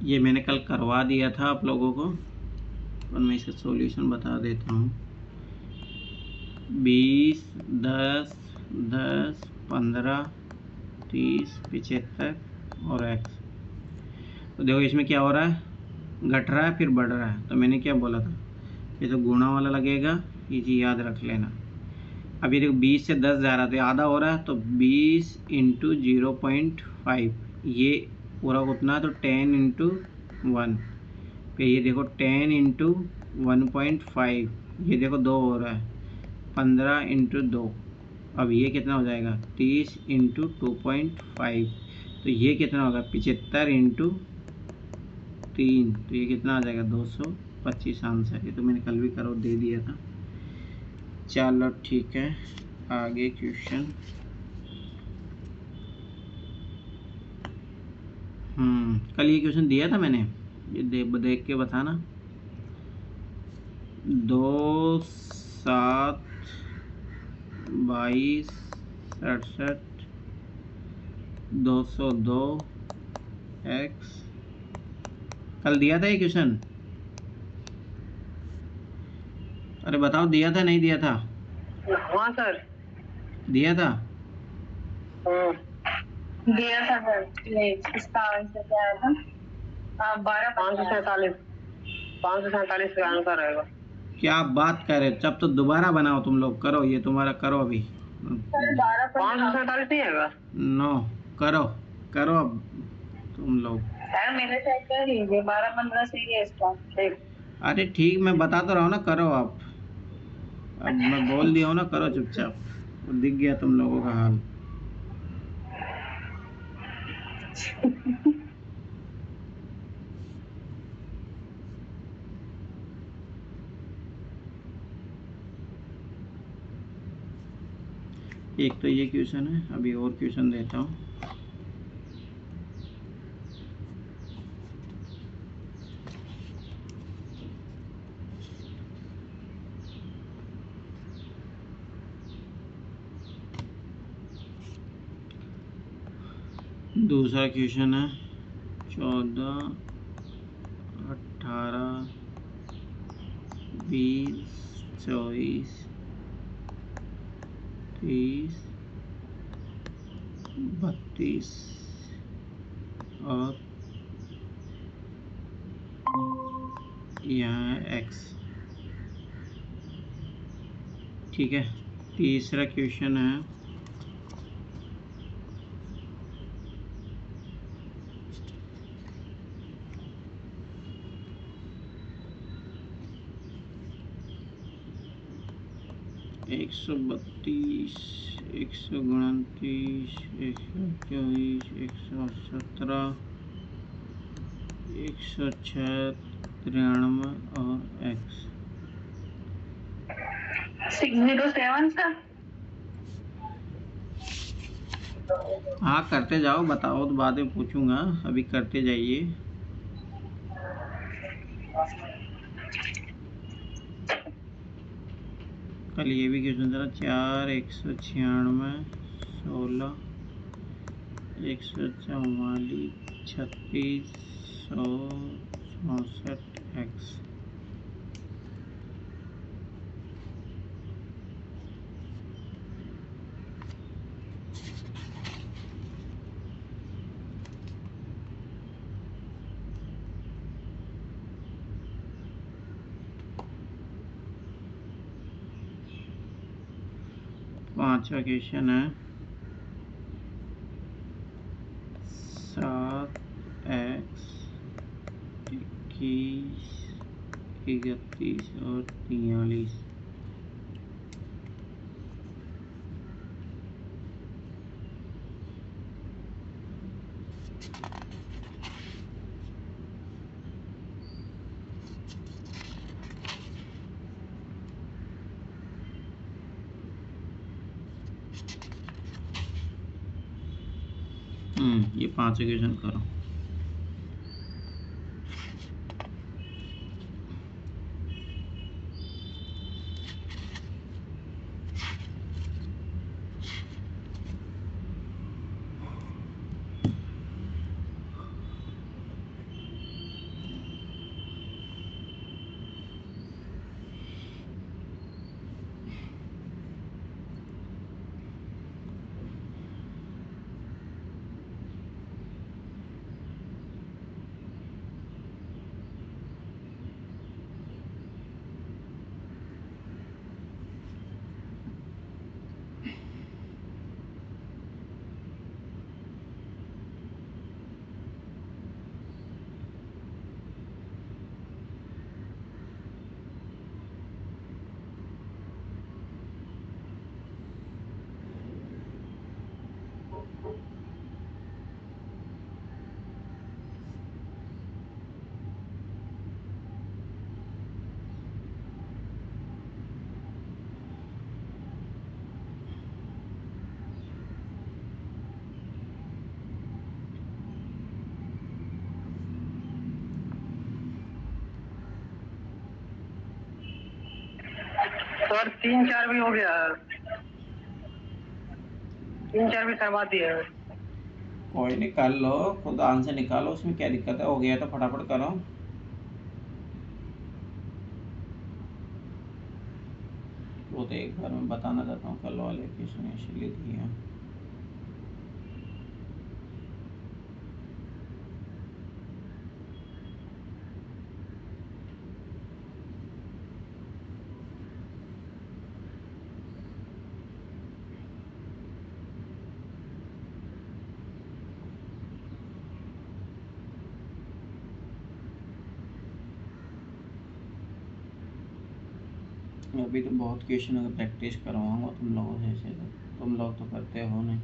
ये मैंने कल करवा दिया था आप लोगों को, और मैं इसका सॉल्यूशन बता देता हूँ। 20 10 10 15 30 75 और x। तो देखो इसमें क्या हो रहा है, घट रहा है फिर बढ़ रहा है। तो मैंने क्या बोला था, ये तो गुणा वाला लगेगा, ये चीज़ याद रख लेना। अब ये देखो 20 से 10 जा रहा है तो आधा हो रहा है, तो 20 × 0.5, ये पूरा उतना है तो 10 × 1। फिर ये देखो 10 × 1.5, ये देखो 2 हो रहा है, 15 × 2। अब ये कितना हो जाएगा 30 × 2.5, तो ये कितना होगा 75 × 3, तो ये कितना आ जाएगा 225 आंसर। ये तो मैंने कल भी करो दे दिया था। चलो ठीक है, आगे क्वेश्चन। कल ये क्वेश्चन दिया था मैंने, ये देख के बताना। 2 7 22 67 202 x। कल दिया था ये क्वेश्चन, अरे बताओ दिया था नहीं दिया था। हाँ सर दिया था। दिया था सर। ये इसका आंसर क्या आया था, 12 547 का आंसर आएगा। क्या बात कर रहे, जब तो दोबारा बनाओ तुम लोग, करो ये तुम्हारा, करो अभी। 547 नहीं आएगा। नो करो अब तुम लोग। सर मेरे साइड कर लीजिए, 12-15 सही है इसका। ठीक, अरे ठीक, मैं बता तो रहा हूँ ना, करो आप। अब मैं बोल दिया हूँ ना, करो चुपचाप। दिख गया तुम लोगों का हाल। एक तो ये क्वेश्चन है, अभी और क्वेश्चन देता हूँ। दूसरा क्वेश्चन है 14, 18, 20, 24, 30, 32 और यहाँ है x। ठीक है। तीसरा क्वेश्चन है 132, 129, 124, 117, 106, 93 और x। 607 सर। हाँ करते जाओ, बताओ तो बाद में पूछूंगा, अभी करते जाइए। कल ये भी क्वेश्चन था 4, 196, 16, 144, 36, 164 x। पांचवा क्वेश्चन है 7, x, 21, 31 और 43। ये 5 क्वेश्चन करो। सर 3-4 भी हो गया है, 3-4 भी करवा दिए है। कोई निकाल लो, खुद आंसर निकालो, उसमें क्या दिक्कत है, हो गया तो फटाफट करो। वो तो एक बार मैं बताना चाहता हूँ, कल वाले क्वेश्चन इसलिए दिए। अभी तो बहुत क्वेश्चन अगर प्रैक्टिस करवाऊंगा तुम लोगों से, तुम लोग तो करते हो नहीं।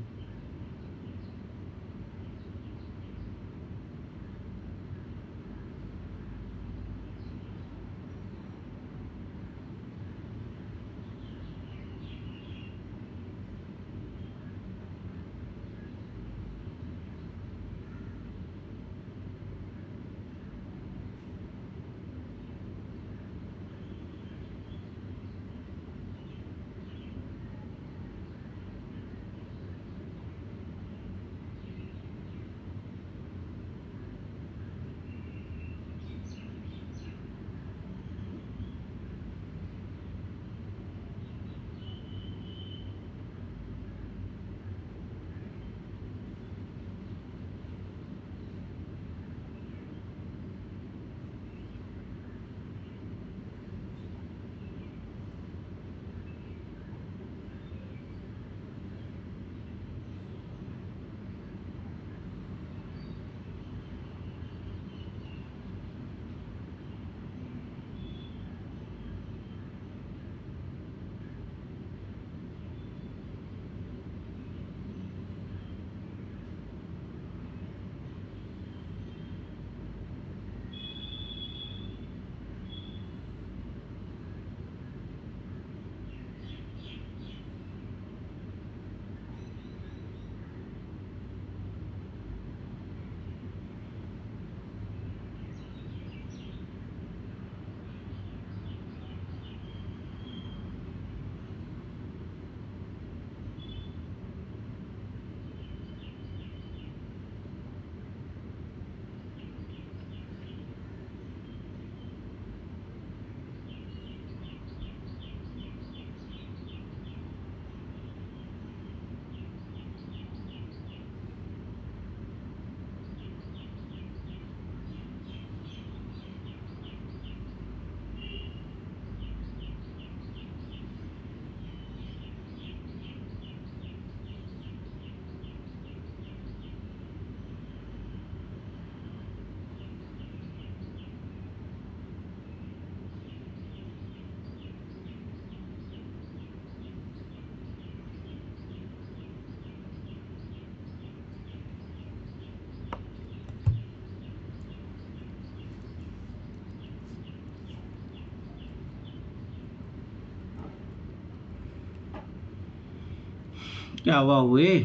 क्या हुआ हुए?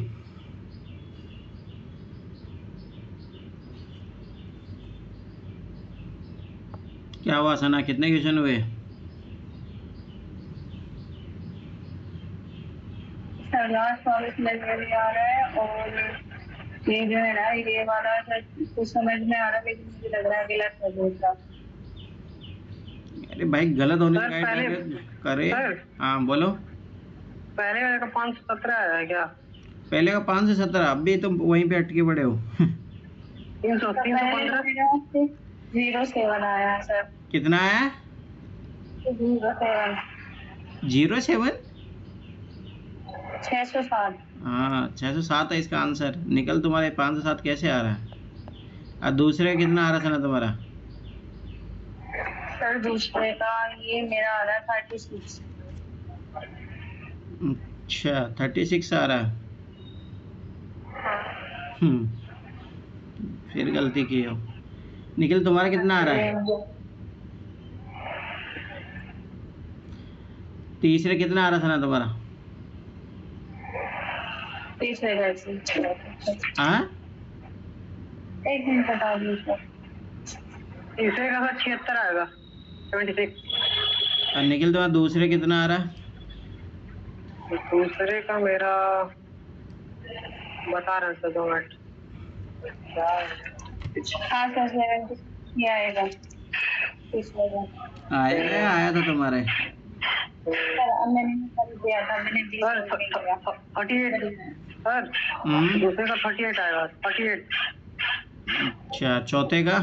क्या हुआ सना, कितने क्वेश्चन हुए? सर लास्ट 24 मिनट में आ रहा है, और ये जो है ना, ये वाला सर कुछ समझ में आ रहा है, लेकिन मुझे लग रहा है गलत है दूसरा। अरे भाई गलत होने सर का पहले करे। सर हाँ बोलो। पहले वाले का 517 आया है क्या? पहले का 5 से 17, अब भी तुम वहीं पे अटके पड़े हो। 315 07 आया है सर। कितना है? 07 07? 607। हाँ 607 है इसका आंसर। निकल तुम्हारे 5 से 7 कैसे आ रहा है? और दूसरे का कितना आ रहा था ना तुम्हारा? सर दूसरे का ये मेरा आ रहा है 36। अच्छा 36 आ रहा है। फिर गलती की हो। निखिल तुम्हारा कितना आ रहा है? तीसरे कितना आ रहा था ना तुम्हारा? तीसरे हाँ एक मिनट बता दीजिए। तीसरे का सर 76 आएगा, 76। और निखिल तुम्हारा दूसरे कितना आ रहा है? दूसरे का मेरा बता रहे हैं सर, 2 मिनट। हाँ सर 76 ही आएगा तीसरे का। आया था तुम्हारे। सर अब मैंने कर दिया था, मैंने 20 सर कर दिया। 38 सर, दूसरे का 38 आएगा, 38। अच्छा चौथे का?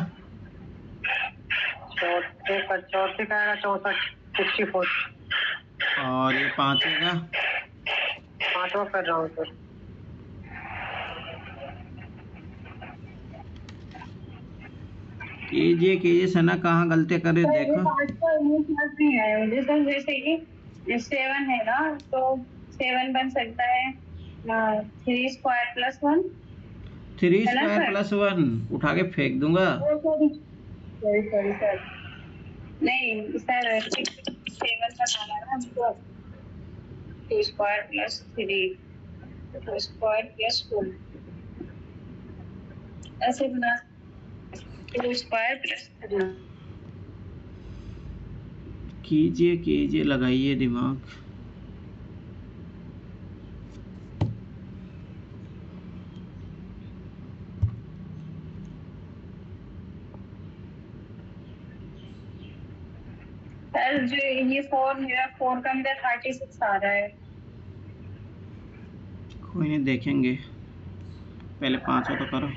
चौथे का आएगा 64, 64। और ये पांचवे का? पांचवा कर रहा हूँ सर। कीजिए सना, कहाँ गलती कर रहे हो देखो। नहीं है मुझे सर, जैसे कि 7 है ना, तो 7 बन सकता है 3 स्क्वायर प्लस 1। 3 स्क्वायर प्लस 1 उठा के फेंक दूंगा। सॉरी सर, नहीं सर 7 बनाना है हमको। 2 स्क्वायर प्लस 3, 2 स्क्वायर प्लस 2, ऐसे बना 2 स्क्वायर प्लस 3। कीजिए लगाइए दिमाग। सर जो ये 4 मेरा 4 का मेरा 36 आ रहा है। कोई नहीं, देखेंगे, पहले 5 तो करो।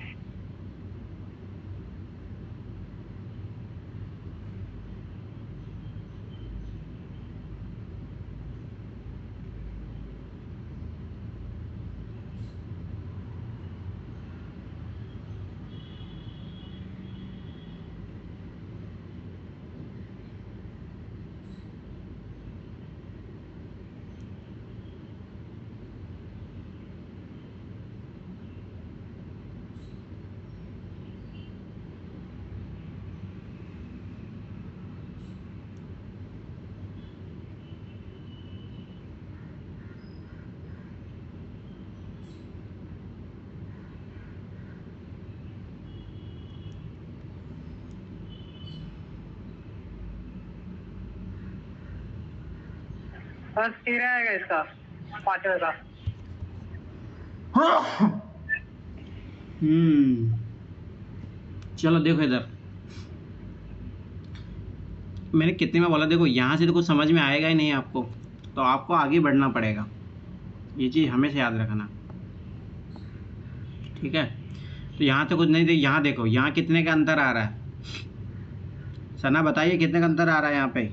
सर 13 आएगा इसका, पांचवे का। चलो देखो इधर, मैंने कितने में बोला, देखो यहाँ से तो कुछ समझ में आएगा ही नहीं आपको, तो आपको आगे बढ़ना पड़ेगा। ये चीज़ हमेशा याद रखना, ठीक है? तो यहाँ तो कुछ नहीं, यहाँ देखो, यहाँ कितने का अंतर आ रहा है? सना बताइए कितने का अंतर आ रहा है यहाँ पे?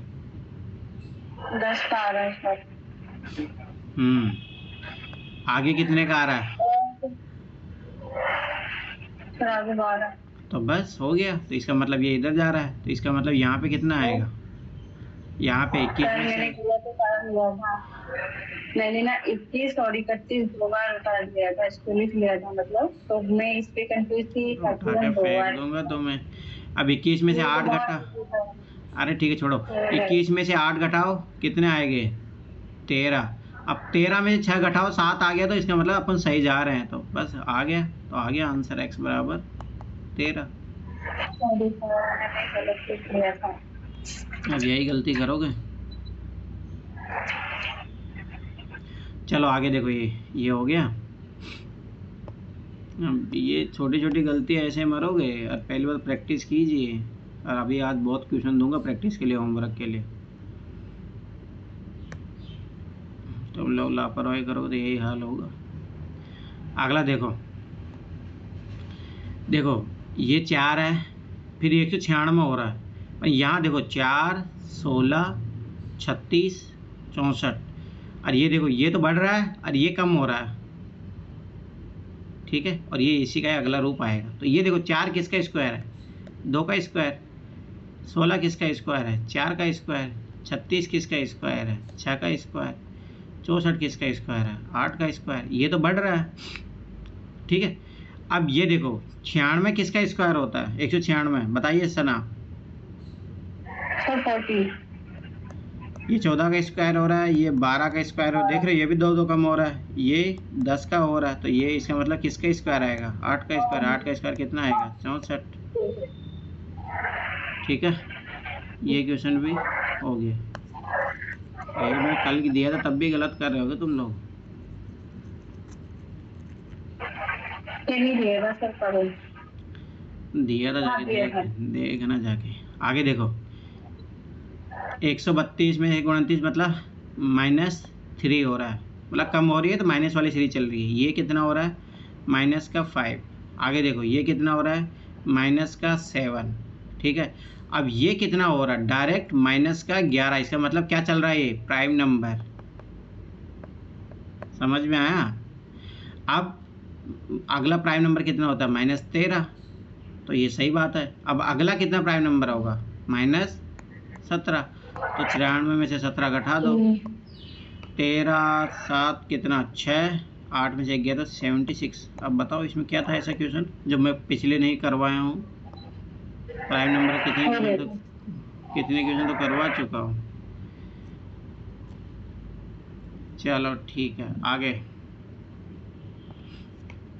10 का आ रहा है सर। आगे कितने का आ रहा है? सर आगे 12। तो बस हो गया। तो इसका मतलब ये इधर जा रहा है, तो इसका मतलब यहाँ पे कितना आएगा? यहाँ पे 21 में से मैंने ना 21 और 31 2 बार उतार दिया था, इसको लिख लिया था मतलब, तो मैं इस पे कंफ्यूज थी। उठा के फेंक दूंगा तुम्हें। अब 21 में से 8 घटा, अरे ठीक है छोड़ो, 21 में से 8 घटाओ, कितने आएंगे? 13। अब 13 में 6 घटाओ 7 आ गया, तो इसका मतलब अपन सही जा रहे हैं, तो बस आ गया, तो आ गया आंसर x बराबर 13। सॉरी सर, मैंने गलत लिख लिया था। अब यही गलती करोगे। चलो आगे देखो, ये हो गया। अब ये छोटी छोटी गलतियाँ ऐसे मरोगे, और पहली बार प्रैक्टिस कीजिए। और अभी आज बहुत क्वेश्चन दूंगा प्रैक्टिस के लिए, होमवर्क के लिए। तुम लोग लापरवाही करोगे तो यही हाल होगा। अगला देखो, देखो ये 4 है, फिर 196 हो रहा है, पर यहाँ देखो 4, 16, 36, 64, और ये देखो ये तो बढ़ रहा है और ये कम हो रहा है, ठीक है। और ये इसी का अगला रूप आएगा। तो ये देखो 4 किसका स्क्वायर है? 2 का स्क्वायर। 16 किसका स्क्वायर है? 4 का स्क्वायर। 36 किसका स्क्वायर है? 6 का स्क्वायर। 64 किसका स्क्वायर है? 8 का स्क्वायर। ये तो बढ़ रहा है, ठीक है। अब ये देखो 96 किसका स्क्वायर होता है? 196, बताइए सना। 40। ये 14 का स्क्वायर हो रहा है, ये 12 का स्क्वायर हो, देख रहे हो ये भी 2 कम हो रहा है, ये 10 का हो रहा है, तो ये इसका मतलब किसका स्क्वायर आएगा? 8 का स्क्वायर। 8 का स्क्वायर कितना आएगा? 64, ठीक है। ये क्वेश्चन भी हो गया। ये मैं कल दिया था, तब भी गलत कर रहे होगे तुम लोग। दिएगा सर, करो। दिया था, जाके देखना जाके। आगे देखो 132 में 129 मतलब -3 हो रहा है, मतलब कम हो रही है, तो माइनस वाली सीरीज चल रही है। ये कितना हो रहा है? -5। आगे देखो ये कितना हो रहा है? -7, ठीक है। अब ये कितना हो रहा है? डायरेक्ट -11। इसका मतलब क्या चल रहा है? ये प्राइम नंबर। समझ में आया? अब अगला प्राइम नंबर कितना होता है? -13, तो ये सही बात है। अब अगला कितना प्राइम नंबर होगा? -17, तो 93 में से 17 घटा दो। 13, 7 कितना? 6, 8 में से 1 गया तो 76। अब बताओ इसमें क्या था ऐसा क्वेश्चन जो मैं पिछले नहीं करवाया हूँ? प्राइम नंबर कितने क्वेश्चन तो करवा चुका हूँ। चलो ठीक है, आगे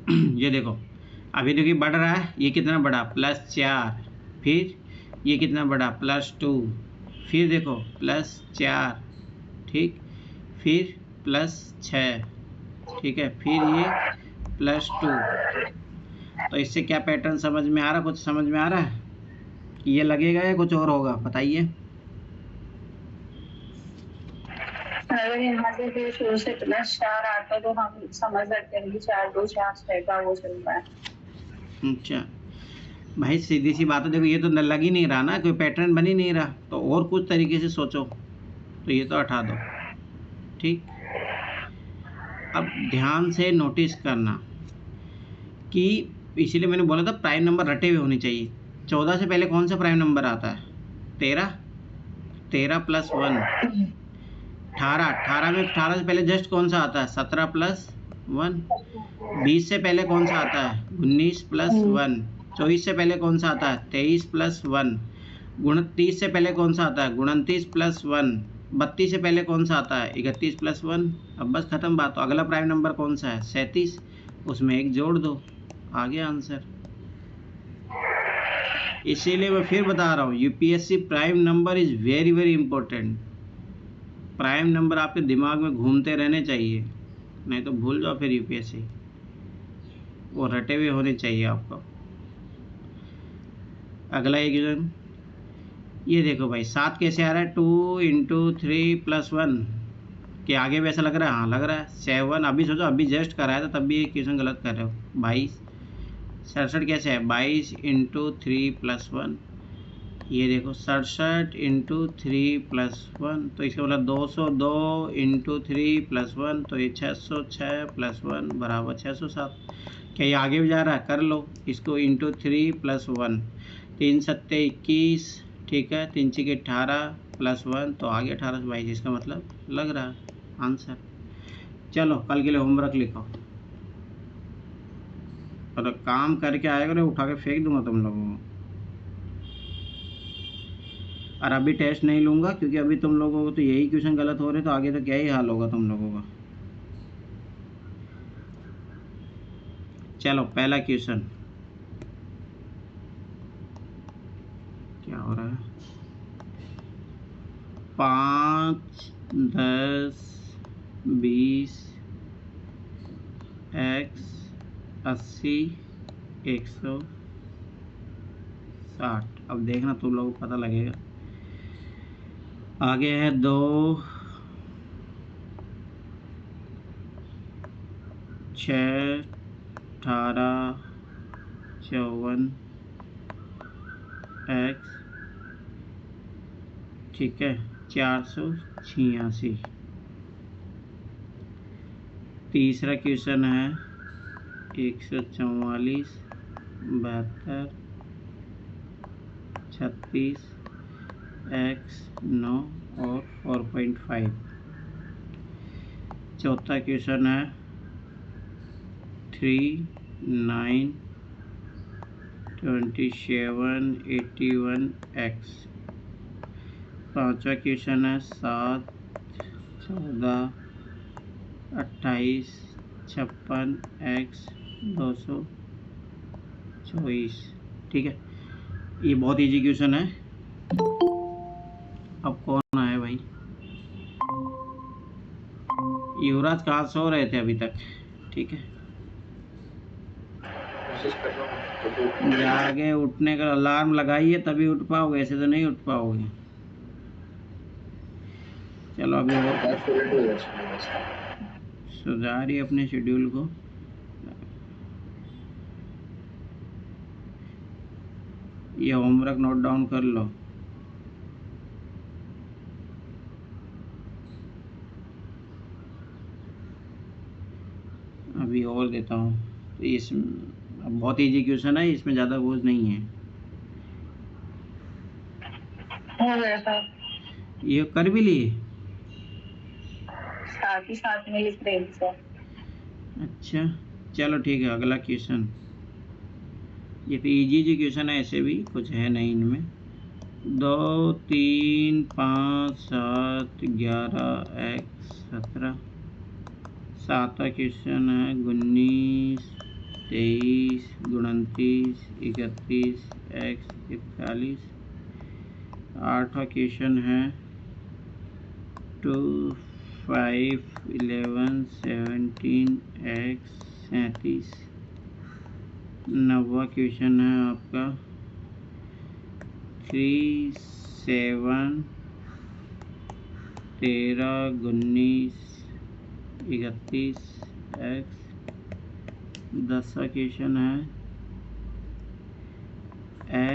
ये देखो, अभी देखिए बढ़ रहा है, ये कितना बढ़ा? +4, फिर ये कितना बढ़ा? +2, फिर देखो +4, ठीक, फिर +6, ठीक है, फिर ये +2। तो इससे क्या पैटर्न समझ में आ रहा? कुछ समझ में आ रहा है कि ये लगेगा या कुछ और होगा? बताइए। अगर यहाँ से फिर शुरू से +4 आता तो हम समझ सकते हैं कि 4, 2, 4, 6 का वो चल रहा है। अच्छा भाई, सीधी सी बात है, देखो ये तो लग ही नहीं रहा ना, कोई पैटर्न बन ही नहीं रहा, तो और कुछ तरीके से सोचो। तो ये तो हटा दो, ठीक। अब ध्यान से नोटिस करना कि इसीलिए मैंने बोला था प्राइम नंबर रटे हुए होने चाहिए। 14 से पहले कौन सा प्राइम नंबर आता है? 13। 13 + 1 18। 18 में 18 से पहले जस्ट कौन सा आता है? 17 + 1। 20 से पहले कौन सा आता है? 19 + 1। 24 से पहले कौन सा आता है? 23 + 1। 29 से पहले कौन सा आता है? 29 + 1। 32 से पहले कौन सा आता है? 31 + 1। अब बस खत्म बात। तो अगला प्राइम नंबर कौन सा है? 37, उसमें 1 जोड़ दो, आ गया आंसर। इसीलिए मैं फिर बता रहा हूँ, UPSC prime number is very very important. Prime number आपके दिमाग में घूमते रहने चाहिए, नहीं तो भूल जाओ फिर यूपीएससी। वो रटे हुए होने चाहिए आपको। अगला एक क्वेश्चन, ये देखो भाई 7 कैसे आ रहा है? 2 × 3 + 1 के आगे भी ऐसा लग रहा है? हाँ लग रहा है। 7, अभी सोचो अभी जस्ट कराया था, तब भी ये क्वेश्चन गलत कर रहे हो। 22, 67 कैसे है? 22 × 3 + 1, ये देखो 67 × 3 + 1, तो इसका मतलब 202 × 3 + 1, तो ये 606 + 1 बराबर 607। क्या ये आगे भी जा रहा है? कर लो इसको, × 3 + 1, 3 × 7 = 21, ठीक है, 3 × 6 = 18 + 1, तो आगे 18 से 22, इसका मतलब लग रहा है आंसर। चलो कल के लिए होमवर्क लिखो, और काम करके आएगा ना, उठा के फेंक दूंगा तुम लोगों को। और अभी टेस्ट नहीं लूँगा क्योंकि अभी तुम लोगों को तो यही क्वेश्चन गलत हो रहे, तो आगे तो क्या ही हाल होगा तुम लोगों का। चलो पहला क्वेश्चन क्या हो रहा है। 5, 10, 20, x 80, 160। अब देखना तुम लोगों को पता लगेगा। आगे है 2, 6, 18, 54 x, ठीक है, 486। तीसरा क्वेश्चन है 144, 72, 36 x 9 और 4.5। चौथा क्वेश्चन है 3, 9, 27, 81 x। पांचवा क्वेश्चन है 7, 14, 28, 56 x 224। ठीक है, ये बहुत इजी क्वेश्चन है। अब कौन आया भाई? युवराज कहाँ सो रहे थे अभी तक? ठीक है, जागे उठने का अलार्म लगाइए तभी उठ पाओगे, ऐसे तो नहीं उठ पाओगे। चलो अभी और सुधारिए अपने शेड्यूल को। ये होमवर्क नोट डाउन कर लो। अभी और देता हूँ। तो इस बहुत इजी क्वेश्चन है, इसमें ज़्यादा बोझ नहीं है। हो गया सर, ये कर भी लिए? साथ ही साथ में लिख रही थी सर। अच्छा चलो ठीक है, अगला क्वेश्चन। ये तो इजी जी क्वेश्चन है, ऐसे भी कुछ है नहीं इनमें। 2, 3, 5, 7, 11 x 17। सातवां क्वेश्चन है 19, 23, 29, 31 x 41। आठवां क्वेश्चन है 2, 5, 11, 17 x 37। नौवां क्वेश्चन है आपका 3, 7, 13, 19, 31 x। 10वां क्वेश्चन है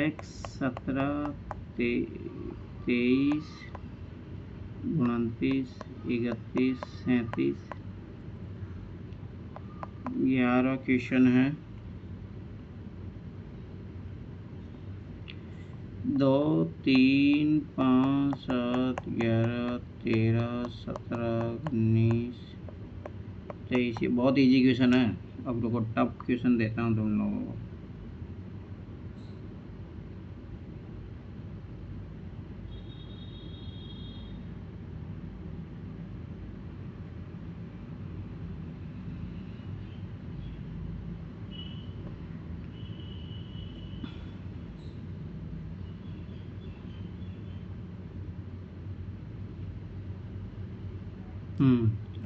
x 17, 23, 29, 31, 37। 11वां क्वेश्चन है 2, 3, 5, 7, 11, 13, 17, 19, 23। ये बहुत इजी क्वेश्चन है। अब रुको टफ क्वेश्चन देता हूँ तुम लोगों को।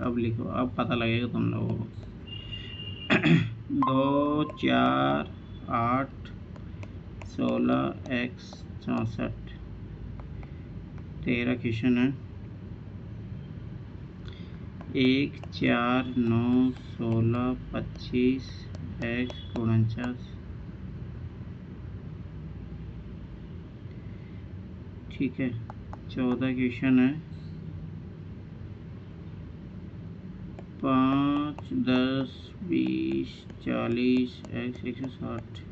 अब लिखो, अब पता लगेगा तुम लोगों को। 2, 4, 8, 16 x 64। 13 क्वेश्चन है 1, 4, 9, 16, 25 x 49। ठीक है, 14 क्वेश्चन है 5, 10, 20, 40 x 160।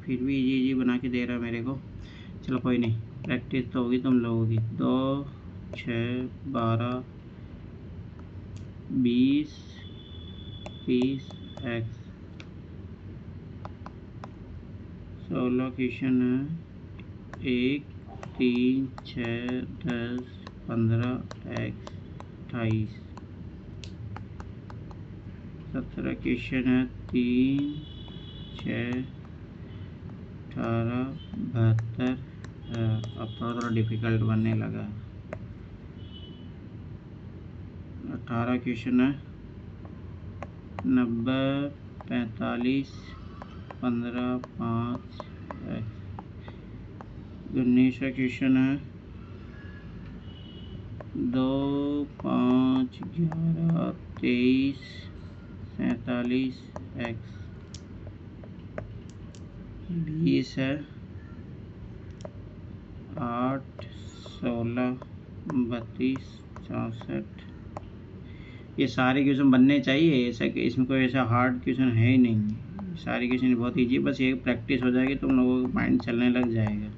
फिर भी इजी बना के दे रहा मेरे को। चलो कोई नहीं, प्रैक्टिस तो होगी तुम लोगों की। 2, 6, 12, 20, 30 x 16 क्वेश्चन है, 1, 3, 6, 10, 15, x 28। 17 क्वेश्चन है, 3, 6, 18, 72। अब थोड़ा डिफिकल्ट बनने लगा। 18 क्वेश्चन है, 90, 45, 15, 5। 19 क्वेश्चन है, 2, 5, 11, 23, 47, x। 20 है, 8, 16, 32, 64। ये सारे क्वेश्चन बनने चाहिए, ऐसा कि इसमें कोई ऐसा हार्ड क्वेश्चन है ही नहीं। सारे क्वेश्चन बहुत ईजी, बस ये प्रैक्टिस हो जाएगी तुम लोगों का माइंड चलने लग जाएगा।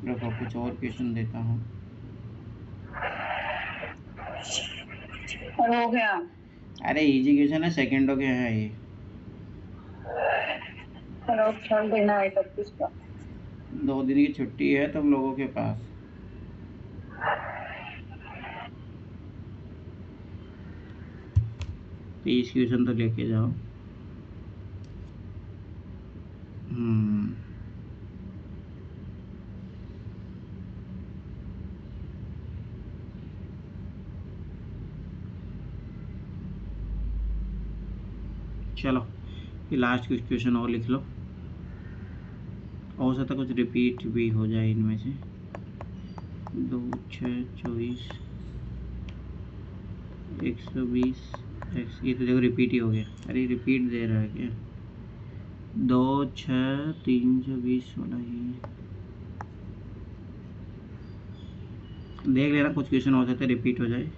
देखो कुछ और क्वेश्चन देता हूँ। और हो गया। अरे इजी क्वेश्चन है, सेकंडों के हैं ये। चलो चल देना है 31 का। 2 दिन की छुट्टी है तुम लोगों के पास। तो 30 क्वेश्चन तो लेके जाओ। चलो ये लास्ट कुछ क्वेश्चन और लिख लो, हो सकता कुछ रिपीट भी हो जाए इनमें से। 2, 6, 24, 120 x। ये तो देखो रिपीट ही हो गया। अरे रिपीट दे रहा है क्या? 2, 6, 320, 16। ये देख लेना, कुछ क्वेश्चन हो सकते रिपीट हो जाए।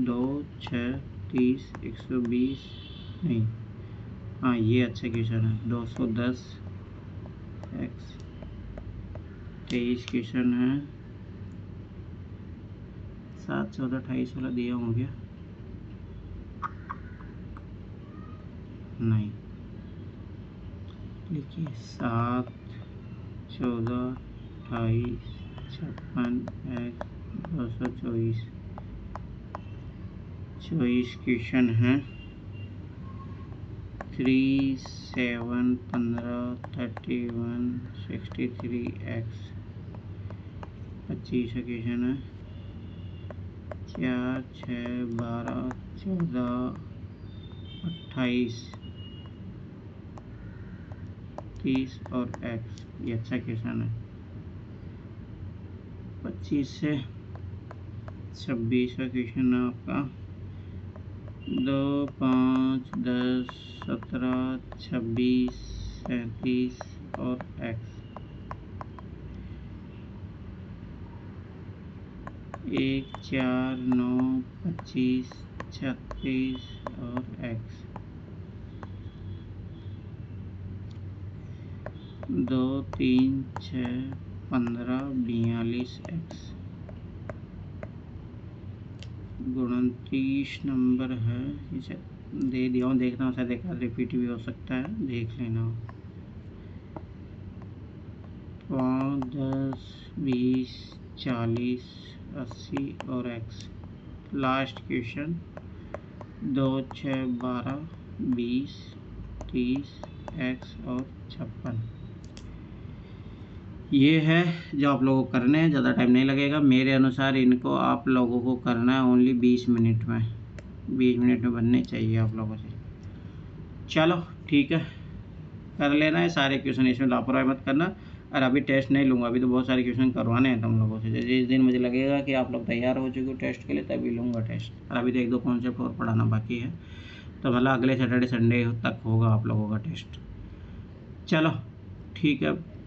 2, 6, 30, 120 नहीं। हाँ ये अच्छा क्वेश्चन है, 210 x। 23 क्वेश्चन है, 7, 14, 28, 16 दिया हो गया नहीं। लिखिए 7, 14, 28, 56 x 224। 24 क्वेश्चन है, 3, 7, 15, 31, 63 x। 25 क्वेश्चन है, 4, 6, 12, 14, 28, 30 और x। ये अच्छा क्वेश्चन है। 25 से 26 का क्वेश्चन है आपका, 2, 5, 10, 17, 26, 37 और x। 1, 4, 9, 25, 36 और x। 2, 3, 6, 15, 42 x। 29 नंबर है, इसे दे दिया हूँ, देखना हो शायद एक आध रिपीट भी हो सकता है, देख लेना। 5, 10, 20, 40, 80 और x। लास्ट क्वेश्चन 2, 6, 12, 20, 30 x और 56। ये है जो आप लोगों को करने हैं, ज़्यादा टाइम नहीं लगेगा मेरे अनुसार। इनको आप लोगों को करना है ओनली 20 मिनट में। 20 मिनट में बनने चाहिए आप लोगों से। चलो ठीक है, कर लेना है सारे क्वेश्चन, इसमें लापरवाही मत करना। और अभी टेस्ट नहीं लूँगा, अभी तो बहुत सारे क्वेश्चन करवाने हैं तुम लोगों से। जैसे इस दिन मुझे लगेगा कि आप लोग तैयार हो चुके हो टेस्ट के लिए, तभी लूँगा टेस्ट। और अभी तो 1-2 कॉन्सेप्ट और पढ़ाना बाकी है, तो मतलब अगले सैटरडे संडे तक होगा आप लोगों का टेस्ट। चलो ठीक है।